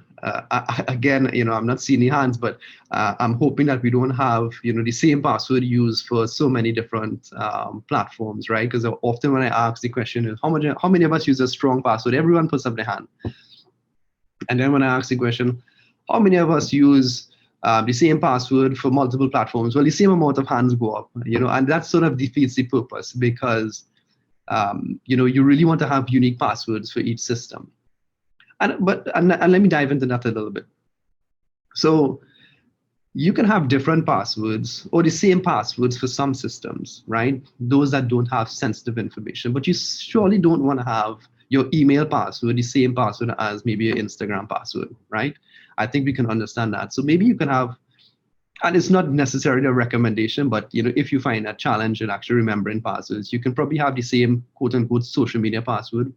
again, I'm not seeing any hands, but I'm hoping that we don't have the same password used for so many different platforms, right? Because often when I ask the question is how many of us use a strong password, everyone puts up their hand. And then when I ask the question, how many of us use the same password for multiple platforms? Well, the same amount of hands go up, and that sort of defeats the purpose because you really want to have unique passwords for each system. And let me dive into that a little bit. So you can have different passwords or the same passwords for some systems, right? Those that don't have sensitive information, but you surely don't want to have your email password the same password as maybe your Instagram password, right? I think we can understand that. So maybe you can have, and it's not necessarily a recommendation, but if you find a challenge in actually remembering passwords, you can probably have the same quote unquote social media password.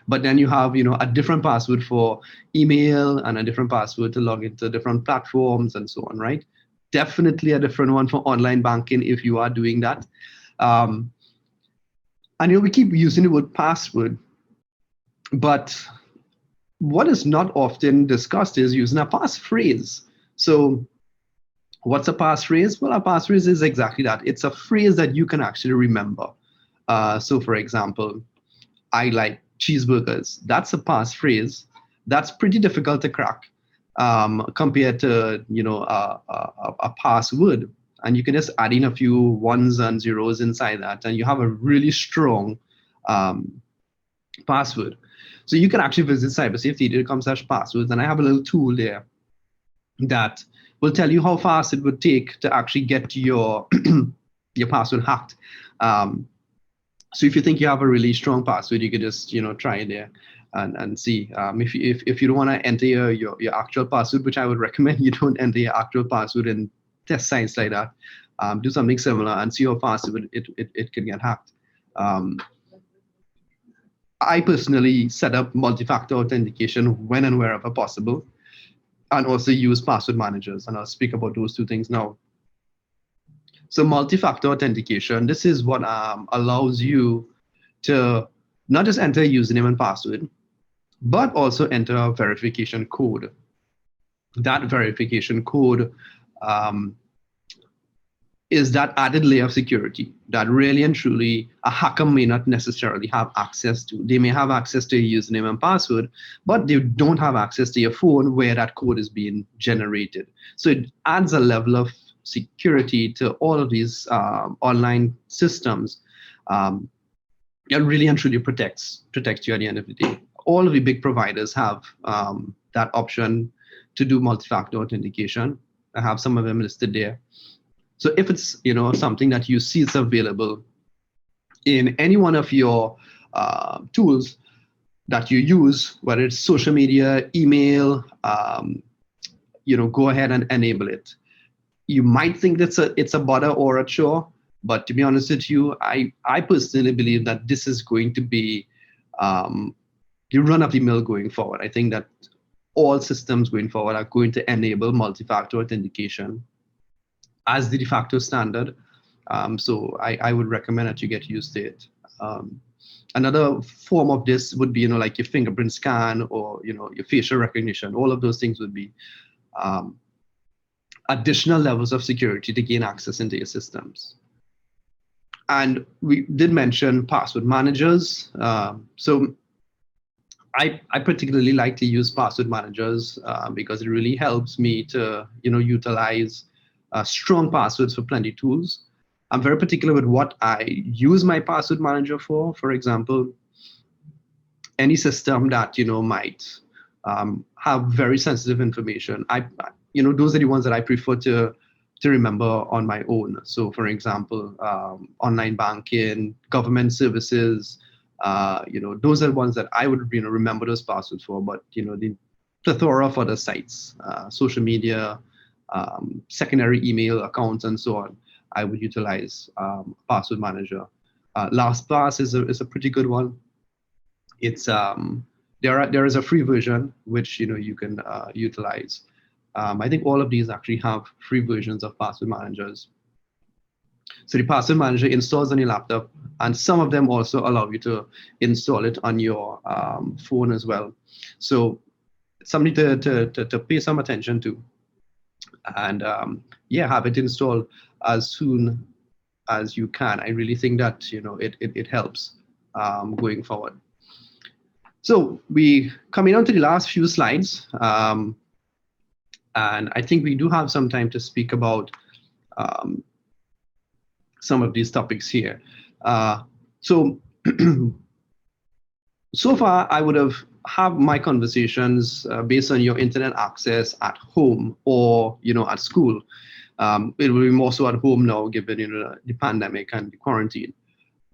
But then you have, a different password for email and a different password to log into different platforms and so on, right? Definitely a different one for online banking if you are doing that. And we keep using the word password, but what is not often discussed is using a passphrase. So what's a passphrase? Well, a passphrase is exactly that. It's a phrase that you can actually remember. So for example, I like cheeseburgers. That's a passphrase. That's pretty difficult to crack compared to a password. And you can just add in a few ones and zeros inside that, and you have a really strong password. So you can actually visit cybersafety.com/passwords, and I have a little tool there that will tell you how fast it would take to actually get your your password hacked. So if you think you have a really strong password, you could just try it there and see. If you don't want to enter your actual password, which I would recommend you don't enter your actual password in test sites like that. Do something similar and see how fast it can get hacked. I personally set up multi-factor authentication when and wherever possible, and also use password managers, and I'll speak about those two things now. So multi-factor authentication, this is what allows you to not just enter a username and password, but also enter a verification code. that verification code is that added layer of security that really and truly a hacker may not necessarily have access to. They may have access to your username and password, but they don't have access to your phone where that code is being generated. So it adds a level of security to all of these online systems that really and truly protects you at the end of the day. All of the big providers have that option to do multi-factor authentication. I have some of them listed there. So if it's something that you see is available in any one of your tools that you use, whether it's social media, email, go ahead and enable it. You might think it's a bother or a chore, but to be honest with you, I personally believe that this is going to be the run of the mill going forward. I think that all systems going forward are going to enable multi-factor authentication as the de facto standard. So I would recommend that you get used to it. Another form of this would be, like your fingerprint scan or, your facial recognition. All of those things would be additional levels of security to gain access into your systems. And we did mention password managers. So I particularly like to use password managers because it really helps me to, utilize strong passwords for plenty tools. I'm very particular with what I use my password manager for. For example, any system that might have very sensitive information. Those are the ones that I prefer to remember on my own. So, for example, online banking, government services. Those are the ones that I would remember those passwords for. But the plethora of other sites, social media, secondary email accounts, and so on, I would utilize password manager. LastPass is a pretty good one. It's there is a free version which you can utilize. I think all of these actually have free versions of password managers. So the password manager installs on your laptop, and some of them also allow you to install it on your phone as well. So it's something to pay some attention to. And have it installed as soon as you can. I really think that it helps going forward. So we coming on to the last few slides, and I think we do have some time to speak about some of these topics here. So far, I would have my conversations based on your internet access at home or at school. It will be more so at home now, given the pandemic and the quarantine.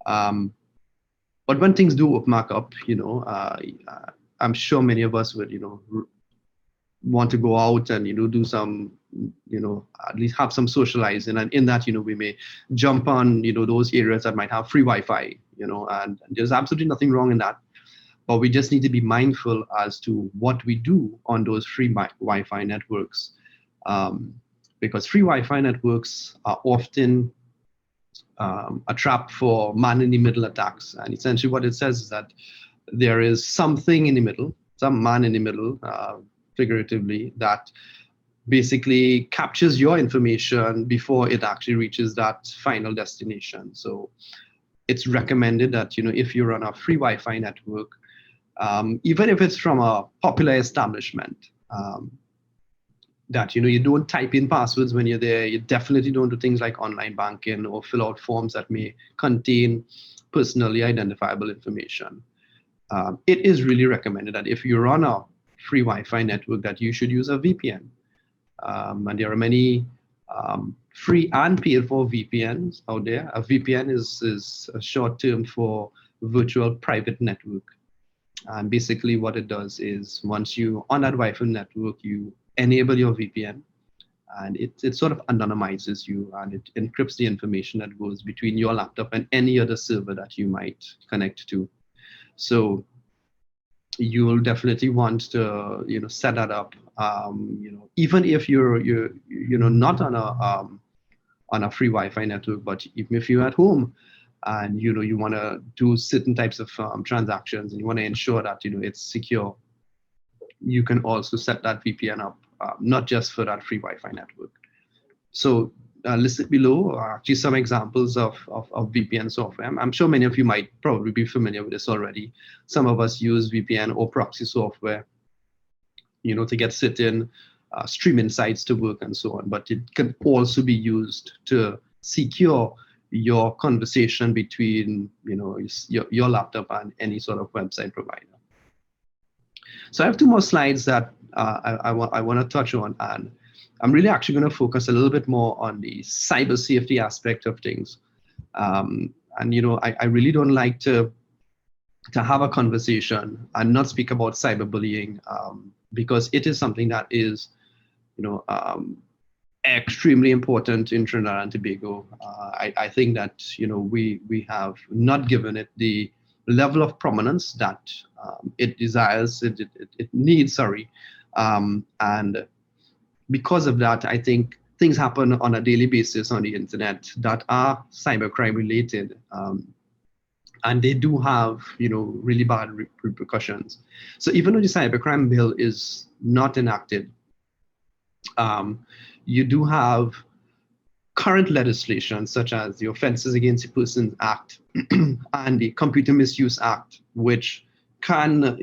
But when things do open back up, I'm sure many of us would want to go out and do some at least have some socializing, and in that we may jump on those areas that might have free Wi-Fi, and there's absolutely nothing wrong in that. But we just need to be mindful as to what we do on those free Wi-Fi networks, because free Wi-Fi networks are often a trap for man-in-the-middle attacks. And essentially what it says is that there is something in the middle, some man in the middle, figuratively, that basically captures your information before it actually reaches that final destination. So it's recommended that if you're on a free Wi-Fi network, even if it's from a popular establishment, that you don't type in passwords when you're there. You definitely don't do things like online banking or fill out forms that may contain personally identifiable information. It is really recommended that if you're on a free Wi-Fi network, that you should use a VPN. And there are many free and paid for VPNs out there. A VPN is a short term for virtual private network. And basically what it does is once you on that Wi-Fi network, you enable your VPN, and it sort of anonymizes you, and it encrypts the information that goes between your laptop and any other server that you might connect to. So you will definitely want to set that up. Even if you're not on a free Wi-Fi network, but even if you're at home and you want to do certain types of transactions and you want to ensure that it's secure, you can also set that VPN up not just for that free Wi-Fi network. So listed below are actually some examples of VPN software. I'm sure many of you might probably be familiar with this already. Some of us use VPN or proxy software, to get certain streaming sites to work and so on. But it can also be used to secure your conversation between, your laptop and any sort of website provider. So I have two more slides that I want to touch on, and I'm really actually going to focus a little bit more on the cyber safety aspect of things. And I really don't like to have a conversation and not speak about cyberbullying, because it is something that is, extremely important in Trinidad and Tobago. I think that we have not given it the level of prominence that it desires, it needs. Sorry, and because of that, I think things happen on a daily basis on the internet that are cybercrime related, and they do have really bad repercussions. So even though the cybercrime bill is not enacted, you do have current legislation such as the Offences Against the Persons Act and the Computer Misuse Act, which can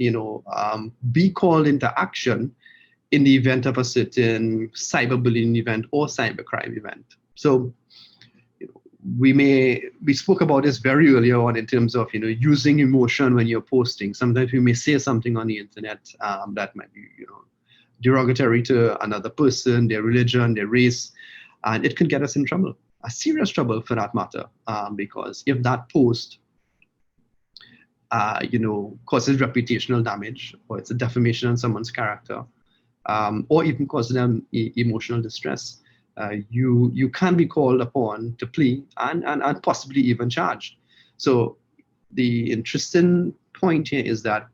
be called into action in the event of a certain cyberbullying event or cybercrime event. So we spoke about this very earlier on in terms of using emotion when you're posting. Sometimes we may say something on the internet that might be derogatory to another person, their religion, their race, and it can get us in trouble, a serious trouble for that matter, because if that post causes reputational damage, or it's a defamation on someone's character, or even causes them emotional distress, you can be called upon to plead and possibly even charged. So the interesting point here is that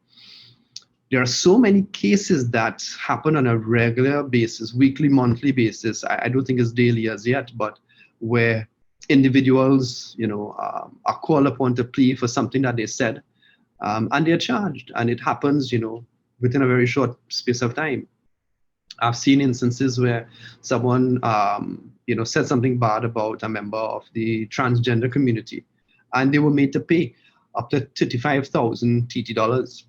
there are so many cases that happen on a regular basis, weekly, monthly basis. I don't think it's daily as yet, but where individuals, are called upon to plead for something that they said, and they're charged, and it happens, within a very short space of time. I've seen instances where someone, said something bad about a member of the transgender community, and they were made to pay up to 35,000 TT dollars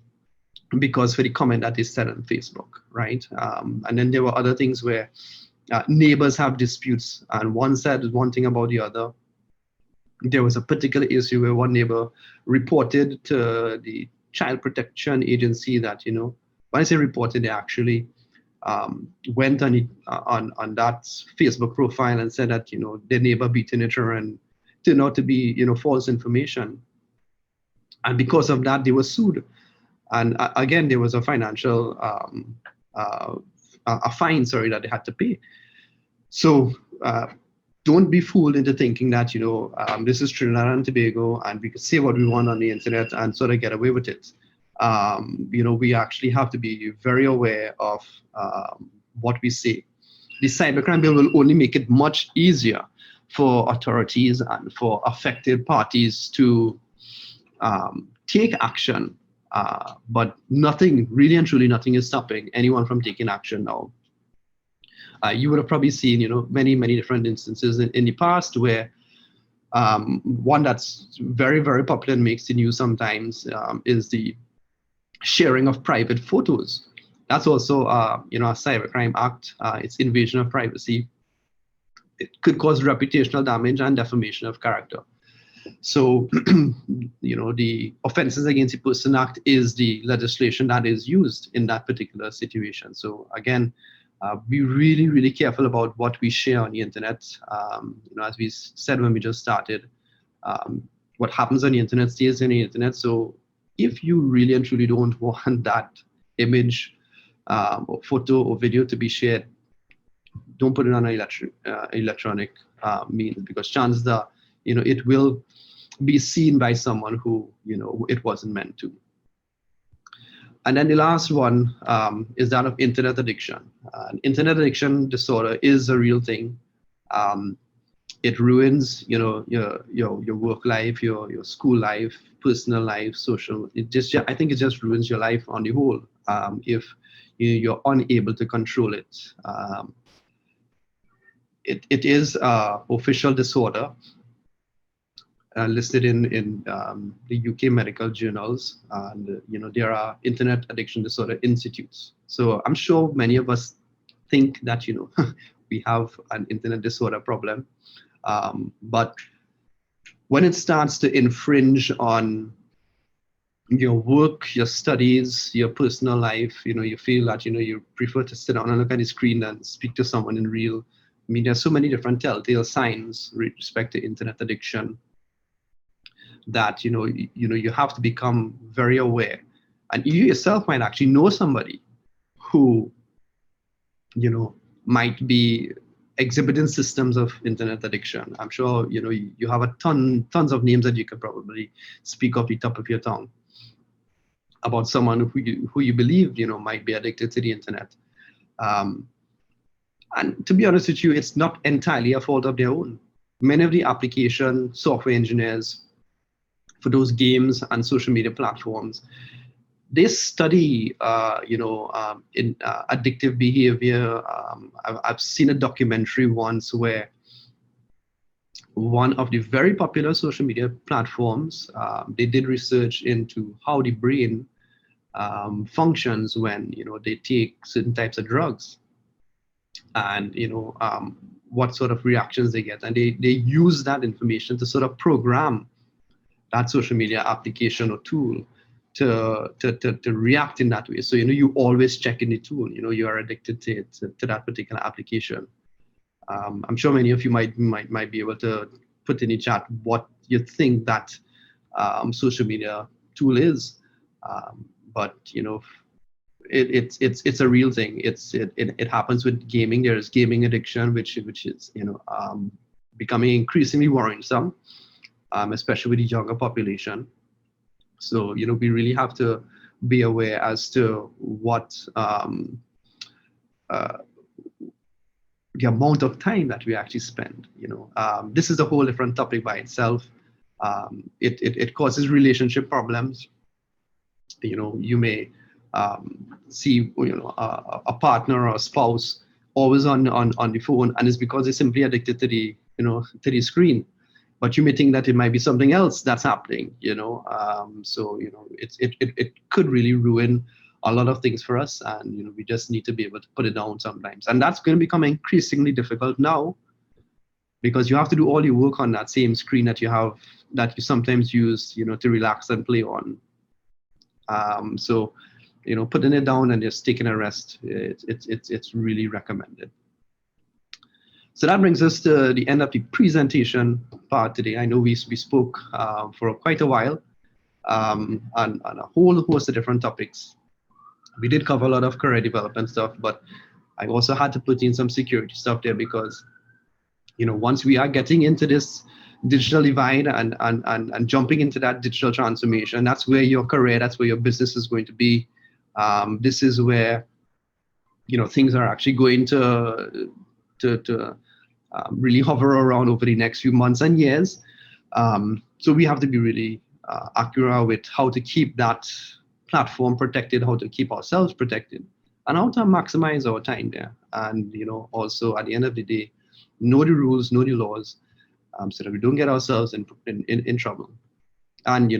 because for the comment that they said on Facebook, right? And then there were other things where neighbors have disputes, and one said one thing about the other. There was a particular issue where one neighbor reported to the Child Protection Agency that, when I say reported, they actually went on that Facebook profile and said that, their neighbor beaten it and turned out to be, false information. And because of that, they were sued. And again, there was a financial, a fine, that they had to pay. So don't be fooled into thinking that, this is Trinidad and Tobago and we can say what we want on the internet and sort of get away with it. We actually have to be very aware of what we say. The cybercrime bill will only make it much easier for authorities and for affected parties to take action. But nothing, really and truly nothing is stopping anyone from taking action now. You would have probably seen, many, many different instances in the past where one that's very, very popular and makes the news sometimes is the sharing of private photos. That's also, a cybercrime act. It's invasion of privacy. It could cause reputational damage and defamation of character. So, the Offences Against the Person Act is the legislation that is used in that particular situation. So again, be really, really careful about what we share on the internet. As we said when we just started, what happens on the internet stays on the internet. So if you really and truly don't want that image or photo or video to be shared, don't put it on an electronic means, because chances are, it will be seen by someone who, it wasn't meant to. And then the last one is that of internet addiction. Internet addiction disorder is a real thing. It ruins, your work life, your school life, personal life, social. I think it just ruins your life on the whole. If you're unable to control it. It is an official disorder listed in the UK medical journals, and there are Internet Addiction Disorder Institutes. So I'm sure many of us think that we have an internet disorder problem, but when it starts to infringe on your work, your studies, your personal life, you feel that you prefer to sit down and look at the screen than speak to someone in real. I mean, there's so many different telltale signs with respect to internet addiction that you have to become very aware, and you yourself might actually know somebody who might be exhibiting systems of internet addiction. I'm sure you have tons of names that you could probably speak off the top of your tongue about someone who you believe might be addicted to the internet. And to be honest with you, it's not entirely a fault of their own. Many of the application software engineers for those games and social media platforms, they study in addictive behavior. I've seen a documentary once where one of the very popular social media platforms, they did research into how the brain functions when they take certain types of drugs, and what sort of reactions they get, and they use that information to sort of program that social media application or tool to react in that way. So you always check in the tool. You are addicted to that particular application. I'm sure many of you might be able to put in the chat what you think that social media tool is, but it's a real thing. It happens with gaming. There's gaming addiction, which is becoming increasingly worrisome, especially with the younger population. So we really have to be aware as to what the amount of time that we actually spend. This is a whole different topic by itself. It causes relationship problems. You may see a partner or a spouse always on the phone, and it's because they're simply addicted to the screen. But you may think that it might be something else that's happening. So it could really ruin a lot of things for us, and we just need to be able to put it down sometimes. And that's going to become increasingly difficult now, because you have to do all your work on that same screen that you sometimes use to relax and play on. So putting it down and just taking a rest, it's really recommended. So that brings us to the end of the presentation part today. I know we spoke for quite a while on a whole host of different topics. We did cover a lot of career development stuff, but I also had to put in some security stuff there, because once we are getting into this digital divide and jumping into that digital transformation, that's where your career, that's where your business is going to be. This is where things are actually going to really hover around over the next few months and years. So we have to be really accurate with how to keep that platform protected, how to keep ourselves protected, and how to maximize our time there. And also at the end of the day, know the rules, know the laws, so that we don't get ourselves in trouble. And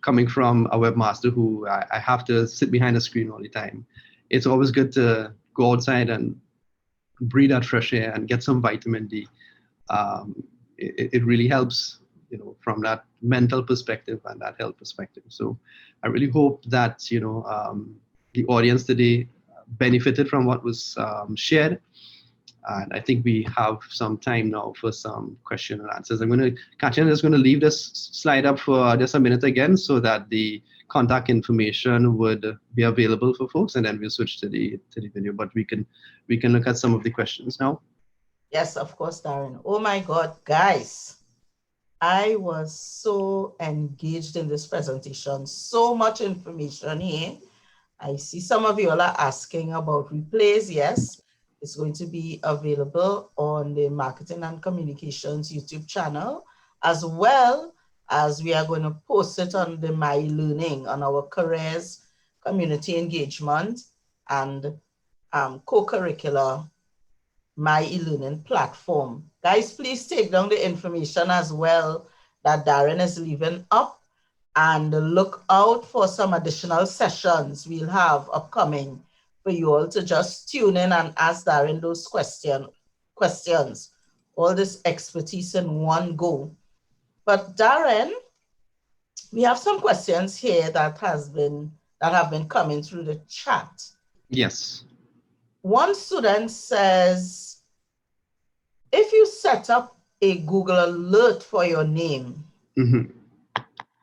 coming from a webmaster who I have to sit behind a screen all the time, it's always good to go outside and breathe that fresh air and get some vitamin D. It really helps, from that mental perspective and that health perspective. So I really hope that the audience today benefited from what was shared. And I think we have some time now for some question and answers. Katja is going to leave this slide up for just a minute again, so that the contact information would be available for folks, and then we'll switch to the video. But we can look at some of the questions now. Yes, of course, Darren. Oh my God, guys. I was so engaged in this presentation. So much information here. I see some of you all are asking about replays. Yes, it's going to be available on the Marketing and Communications YouTube channel, as well as we are going to post it on the My Learning, on our Careers Community Engagement. and Co-curricular My e-learning platform. Guys, please take down the information as well that Darren is leaving up, and look out for some additional sessions we'll have upcoming for you all to just tune in and ask Darren those questions. All this expertise in one go. But Darren, we have some questions here that have been coming through the chat. Yes. One student says, if you set up a Google alert for your name, Mm-hmm.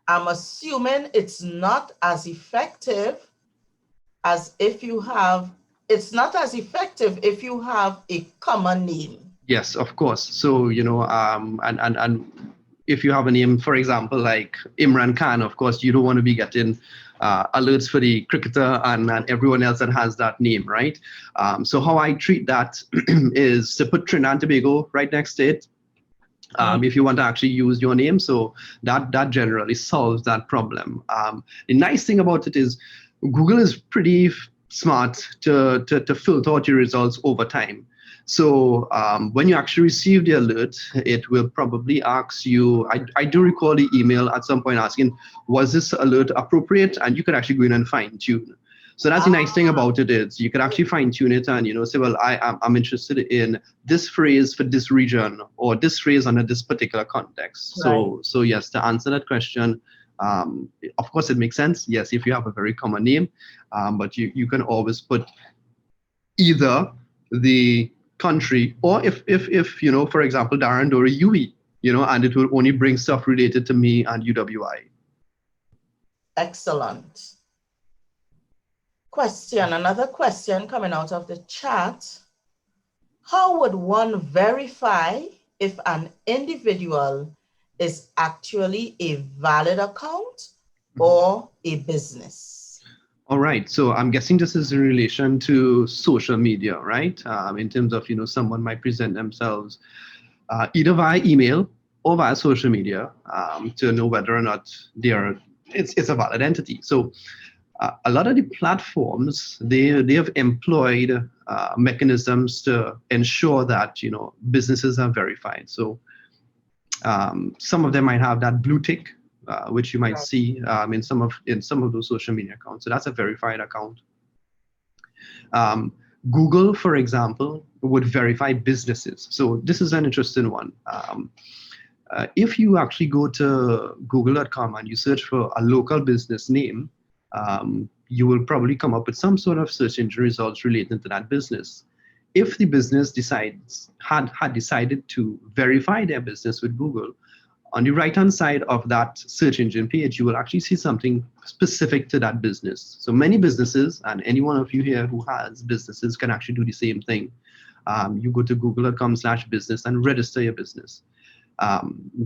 I'm assuming it's not as effective as if you have, it's not as effective if you have a common name. Yes, of course. So, and if you have a name, for example, like Imran Khan, of course, you don't want to be getting alerts for the cricketer and everyone else that has that name, right? So how I treat that is to put Trinidad and Tobago right next to it. If you want to actually use your name, so that generally solves that problem. The nice thing about it is Google is pretty smart to filter out your results over time. So when you actually receive the alert, it will probably ask you, I do recall the email at some point asking, was this alert appropriate? And you can actually go in and fine tune. So that's the nice thing about it is you can actually fine tune it and, say, well, I'm interested in this phrase for this region or this phrase under this particular context. Right. So yes, to answer that question, of course, it makes sense. Yes, if you have a very common name, but you can always put either the country or if for example, Darren Dorry UE, and it will only bring stuff related to me and UWI. Excellent. Another question coming out of the chat. How would one verify if an individual is actually a valid account or a business? All right. So I'm guessing this is in relation to social media, right? In terms of, someone might present themselves either via email or via social media to know whether or not it's a valid entity. So a lot of the platforms, they have employed mechanisms to ensure that businesses are verified. So some of them might have that blue tick, which you might see in some of those social media accounts. So that's a verified account. Google, for example, would verify businesses. So this is an interesting one. If you actually go to google.com and you search for a local business name, you will probably come up with some sort of search engine results relating to that business. If the business had decided to verify their business with Google, on the right-hand side of that search engine page, you will actually see something specific to that business. So many businesses, and any one of you here who has businesses can actually do the same thing. You go to google.com/business and register your business.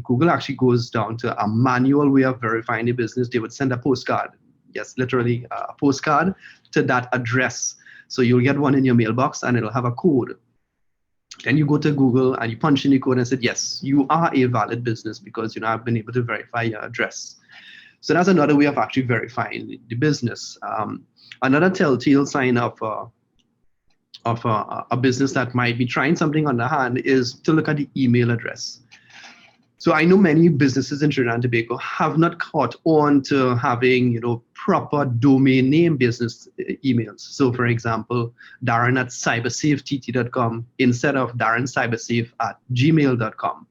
Google actually goes down to a manual way of verifying the business. They would send a postcard. Yes, literally a postcard to that address. So you'll get one in your mailbox and it'll have a code. Then you go to Google and you punch in the code and say, yes, you are a valid business because I've been able to verify your address. So that's another way of actually verifying the business. Another telltale sign of a business that might be trying something on the hand is to look at the email address. So I know many businesses in Trinidad and Tobago have not caught on to having, proper domain name business emails. So for example, Darren@cybersafett.com instead of DarrenCybersafe@gmail.com,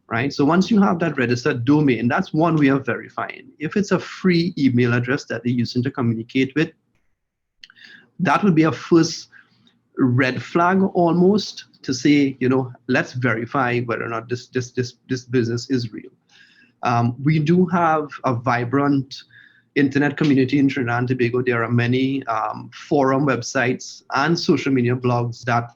right? So once you have that registered domain, that's one way of verifying. If it's a free email address that they're using to communicate with, that would be a first red flag almost to say, let's verify whether or not this business is real. We do have a vibrant internet community in Trinidad and Tobago. There are many forum websites and social media blogs that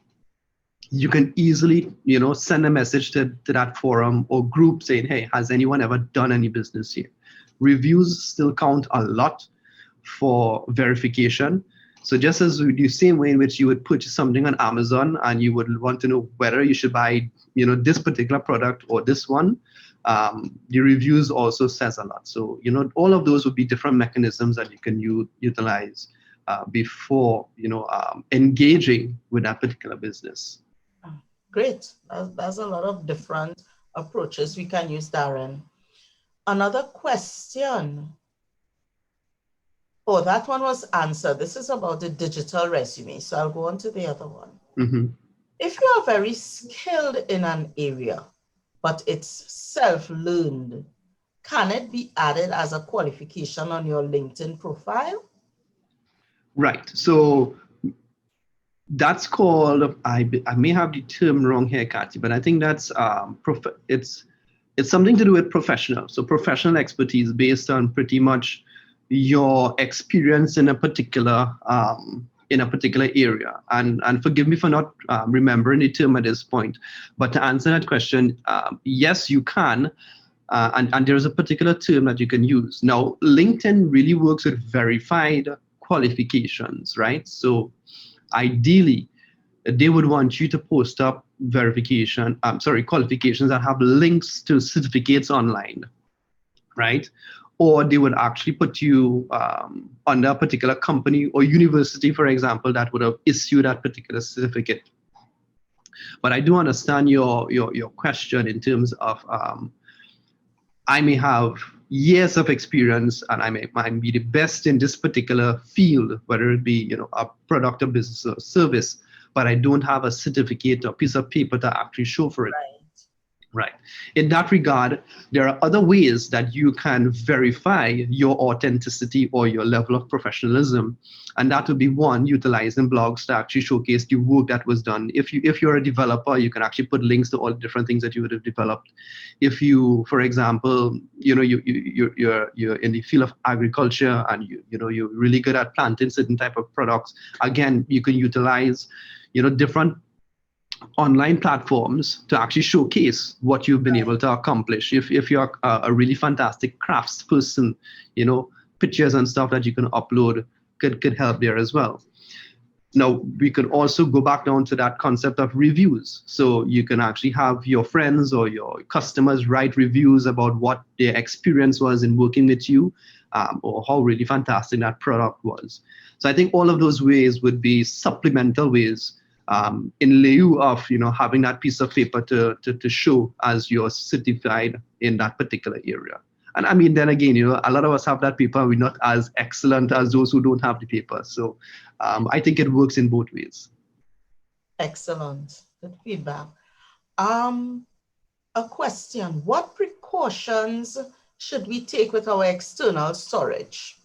you can easily, send a message to that forum or group saying, hey, has anyone ever done any business here? Reviews still count a lot for verification. So just as the same way in which you would purchase something on Amazon and you would want to know whether you should buy, this particular product or this one, the reviews also says a lot. So, all of those would be different mechanisms that you can utilize before engaging with that particular business. Great. That's a lot of different approaches we can use, Darren. Another question. Oh, that one was answered. This is about the digital resume. So I'll go on to the other one. Mm-hmm. If you are very skilled in an area, but it's self-learned, can it be added as a qualification on your LinkedIn profile? Right. So that's called, I may have the term wrong here, Kathy, but I think that's it's something to do with professional. So professional expertise based on pretty much your experience in a particular area. And forgive me for not remembering the term at this point, but to answer that question, yes, you can. And there's a particular term that you can use. Now, LinkedIn really works with verified qualifications, right? So ideally, they would want you to post up qualifications that have links to certificates online, right? Or they would actually put you under a particular company or university, for example, that would have issued that particular certificate. But I do understand your question in terms of I may have years of experience and I might be the best in this particular field, whether it be a product or business or service, but I don't have a certificate or piece of paper to actually show for it. Right. In that regard, there are other ways that you can verify your authenticity or your level of professionalism. And that would be one, utilizing blogs to actually showcase the work that was done. If you're a developer, you can actually put links to all the different things that you would have developed. If you, for example, you're in the field of agriculture and you're really good at planting certain type of products, again, you can utilize different online platforms to actually showcase what you've been able to accomplish. If you're a really fantastic craftsperson, pictures and stuff that you can upload could help there as well. Now, we can also go back down to that concept of reviews. So you can actually have your friends or your customers write reviews about what their experience was in working with you, or how really fantastic that product was. So I think all of those ways would be supplemental ways in lieu of having that piece of paper to show as you're certified in that particular area. And I mean, then again, a lot of us have that paper. We're not as excellent as those who don't have the paper. So I think it works in both ways. Excellent. Good feedback. A question: what precautions should we take with our external storage?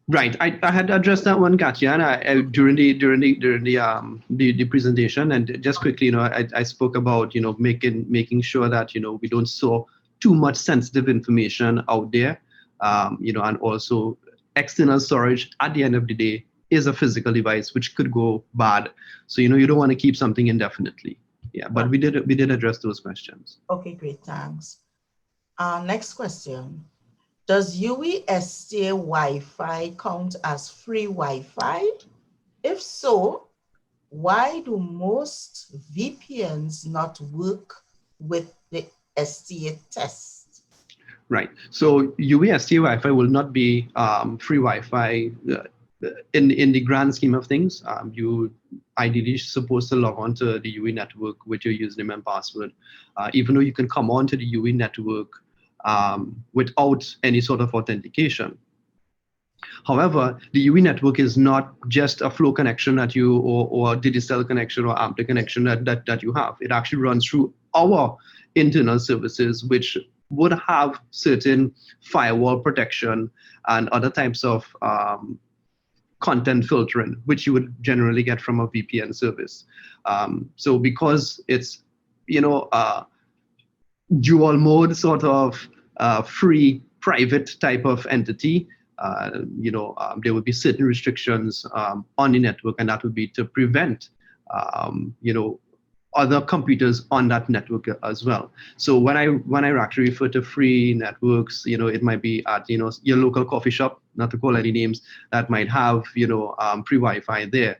Right, I had addressed that one, Katya, and during the presentation, and just quickly, I spoke about making sure that we don't store too much sensitive information out there, and also external storage at the end of the day is a physical device which could go bad, so you don't want to keep something indefinitely. Yeah, but we did address those questions. Okay, great, thanks. Next question. Does UE-STA Wi-Fi count as free Wi-Fi? If so, why do most VPNs not work with the STA test? Right. So UE-STA Wi-Fi will not be free Wi-Fi in the grand scheme of things. You ideally supposed to log on to the UE network with your username and password, even though you can come on to the UE network without any sort of authentication. However, the UE network is not just a flow connection that you or digital connection or ampli connection that you have. It actually runs through our internal services, which would have certain firewall protection and other types of content filtering, which you would generally get from a VPN service. So because it's dual mode sort of free private type of entity, there would be certain restrictions on the network, and that would be to prevent other computers on that network as well. So when I actually refer to free networks, it might be at your local coffee shop, not to call any names, that might have free Wi-Fi there.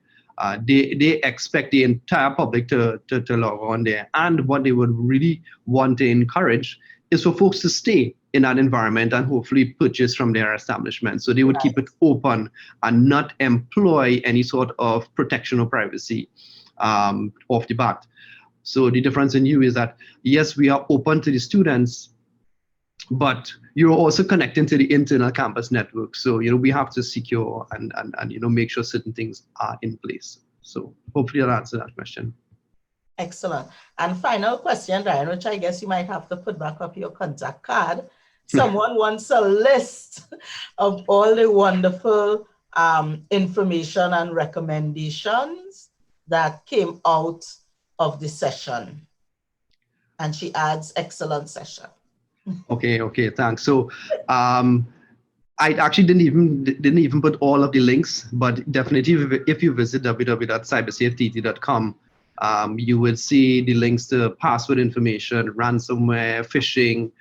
They expect the entire public to log on there, and what they would really want to encourage is for folks to stay in that environment and hopefully purchase from their establishment. So they would keep it open and not employ any sort of protection or privacy off the bat. So the difference in you is that, yes, we are open to the students, but you're also connecting to the internal campus network. So, we have to secure and make sure certain things are in place. So hopefully I'll answer that question. Excellent. And final question, Ryan, which I guess you might have to put back up your contact card. Someone wants a list of all the wonderful information and recommendations that came out of the session. And she adds, excellent session. Okay, thanks. So I actually didn't even put all of the links, but definitely if you visit www.cybersafety.com, you would see the links to password information, ransomware, phishing.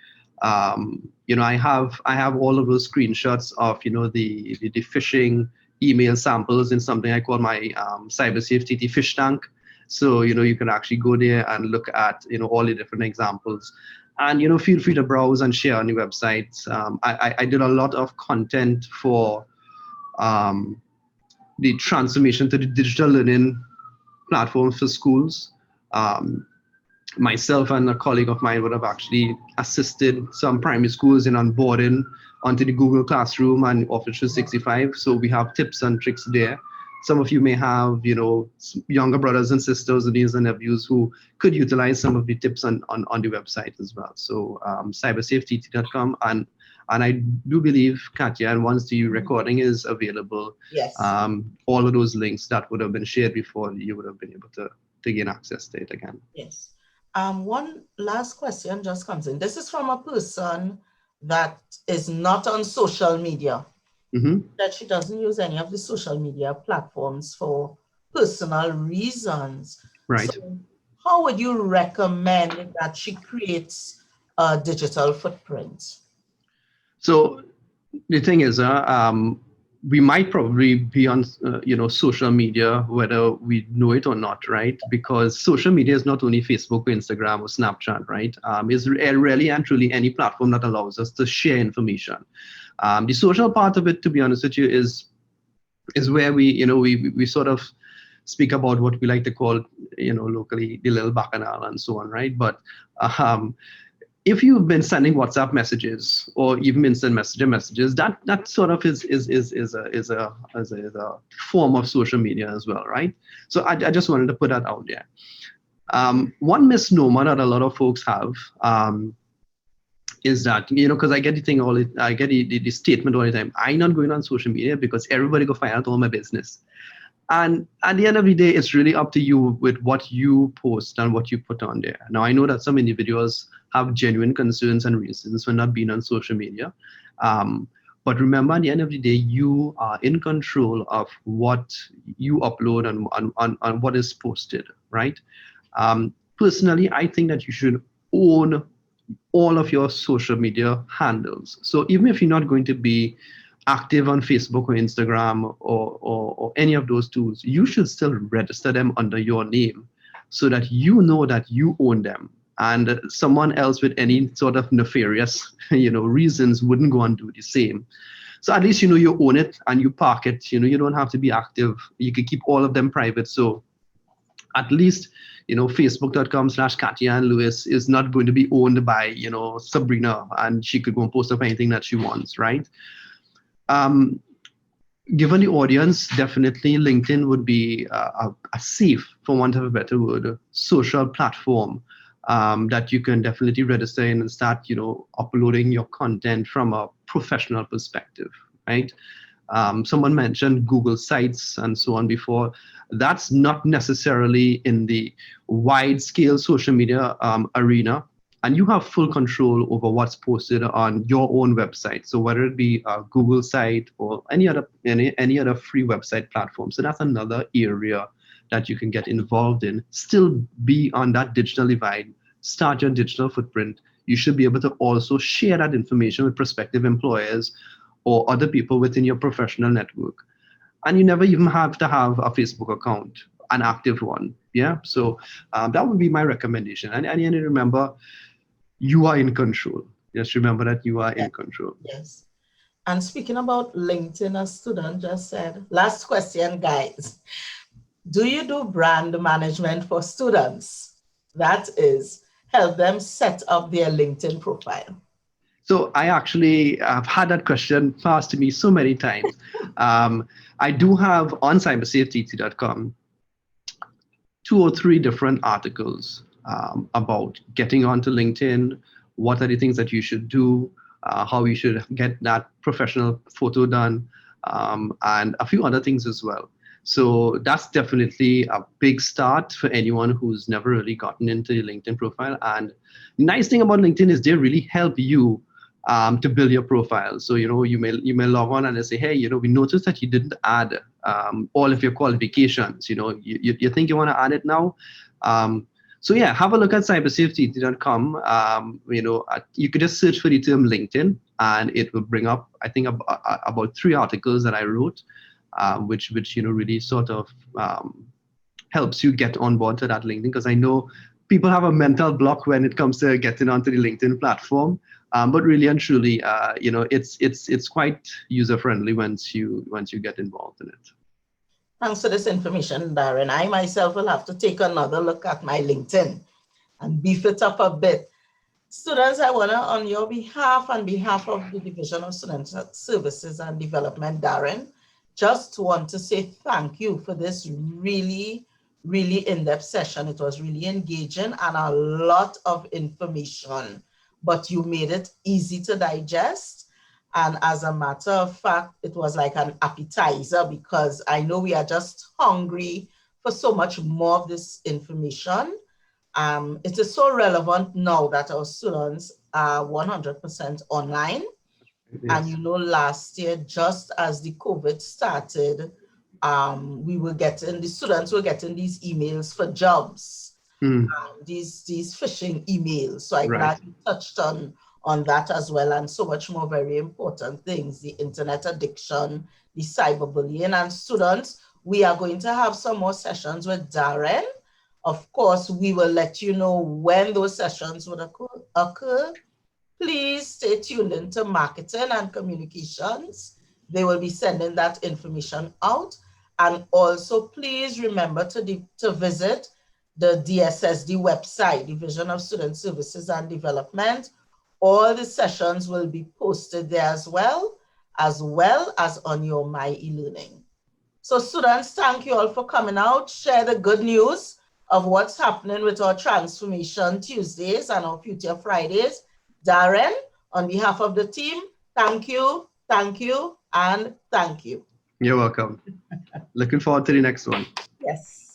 I have all of those screenshots of the phishing email samples in something I call my cyber safety fish tank. So you can actually go there and look at all the different examples, and feel free to browse and share on the website. I did a lot of content for the transformation to the digital learning platform for schools. Myself and a colleague of mine would have actually assisted some primary schools in onboarding onto the Google Classroom and Office 365. So we have tips and tricks there. Some of you may have, younger brothers and sisters, nieces and nephews who could utilize some of the tips on the website as well. So cybersafety.com, and I do believe, Katya, and once the recording is available, yes, all of those links that would have been shared before, you would have been able to gain access to it again. Yes. One last question just comes in. This is from a person that is not on social media, that she doesn't use any of the social media platforms for personal reasons. Right. So how would you recommend that she creates a digital footprint? So the thing is, we might probably be on, social media, whether we know it or not, right? Because social media is not only Facebook or Instagram or Snapchat, right? It's really and truly any platform that allows us to share information. The social part of it, to be honest with you, is where we sort of speak about what we like to call, locally, the little bacchanal and so on, right? But if you've been sending WhatsApp messages or even instant messages, that sort of is a form of social media as well, right? So I just wanted to put that out there. One misnomer that a lot of folks have is that, because I get the thing I get the statement all the time, I'm not going on social media because everybody go find out all my business. And at the end of the day, it's really up to you with what you post and what you put on there. Now, I know that some individuals have genuine concerns and reasons for not being on social media. But remember, at the end of the day, you are in control of what you upload and what is posted, right? Personally, I think that you should own all of your social media handles. So even if you're not going to be active on Facebook or Instagram or any of those tools, you should still register them under your name so that you know that you own them, and someone else with any sort of nefarious reasons wouldn't go and do the same. So at least you own it and you park it. You don't have to be active. You can keep all of them private. So at least Facebook.com/Katya and Lewis is not going to be owned by Sabrina, and she could go and post up anything that she wants, right? Given the audience, definitely LinkedIn would be a safe, for want of a better word, social platform that you can definitely register in and start, uploading your content from a professional perspective, right? Someone mentioned Google Sites and so on before. That's not necessarily in the wide-scale social media arena. And you have full control over what's posted on your own website. So whether it be a Google site or any other free website platform. So that's another area that you can get involved in. Still be on that digital divide. Start your digital footprint. You should be able to also share that information with prospective employers or other people within your professional network. And you never even have to have a Facebook account, an active one. Yeah. So that would be my recommendation. And remember, you are in control. Just remember that you are in control. Yes. And speaking about LinkedIn, a student just said, last question, guys. Do you do brand management for students? That is, help them set up their LinkedIn profile. So I actually have had that question asked to me so many times. I do have on cybersafety.com 2 or 3 different articles about getting onto LinkedIn, what are the things that you should do, how you should get that professional photo done, and a few other things as well. So that's definitely a big start for anyone who's never really gotten into your LinkedIn profile. And the nice thing about LinkedIn is they really help you to build your profile. So you may log on and they say, hey, we noticed that you didn't add all of your qualifications. You think you want to add it now. So yeah, have a look at cybersafety.com. You could just search for the term LinkedIn, and it will bring up, I think, about 3 articles that I wrote, which really sort of helps you get on board to that LinkedIn, because I know people have a mental block when it comes to getting onto the LinkedIn platform. But really and truly, it's quite user friendly once you get involved in it. Thanks for this information, Darren. I myself will have to take another look at my LinkedIn and beef it up a bit. Students, I want to, on your behalf and behalf of the Division of Student Services and Development, Darren, just want to say thank you for this really, really in-depth session. It was really engaging and a lot of information, but you made it easy to digest. And as a matter of fact, it was like an appetizer, because I know we are just hungry for so much more of this information. It is so relevant now that our students are 100% online. Yes. And last year, just as the COVID started, the students were getting these emails for jobs, these phishing emails. So I'm glad you touched on that as well, and so much more very important things, the internet addiction, the cyberbullying. And students, we are going to have some more sessions with Darren. Of course, we will let you know when those sessions would occur. Please stay tuned into marketing and communications. They will be sending that information out. And also, please remember to visit the DSSD website, Division of Student Services and Development. All the sessions will be posted there as well as on your My eLearning. So students, thank you all for coming out. Share the good news of what's happening with our Transformation Tuesdays and our Future Fridays. Darren, on behalf of the team, thank you, and thank you. You're welcome. Looking forward to the next one. Yes.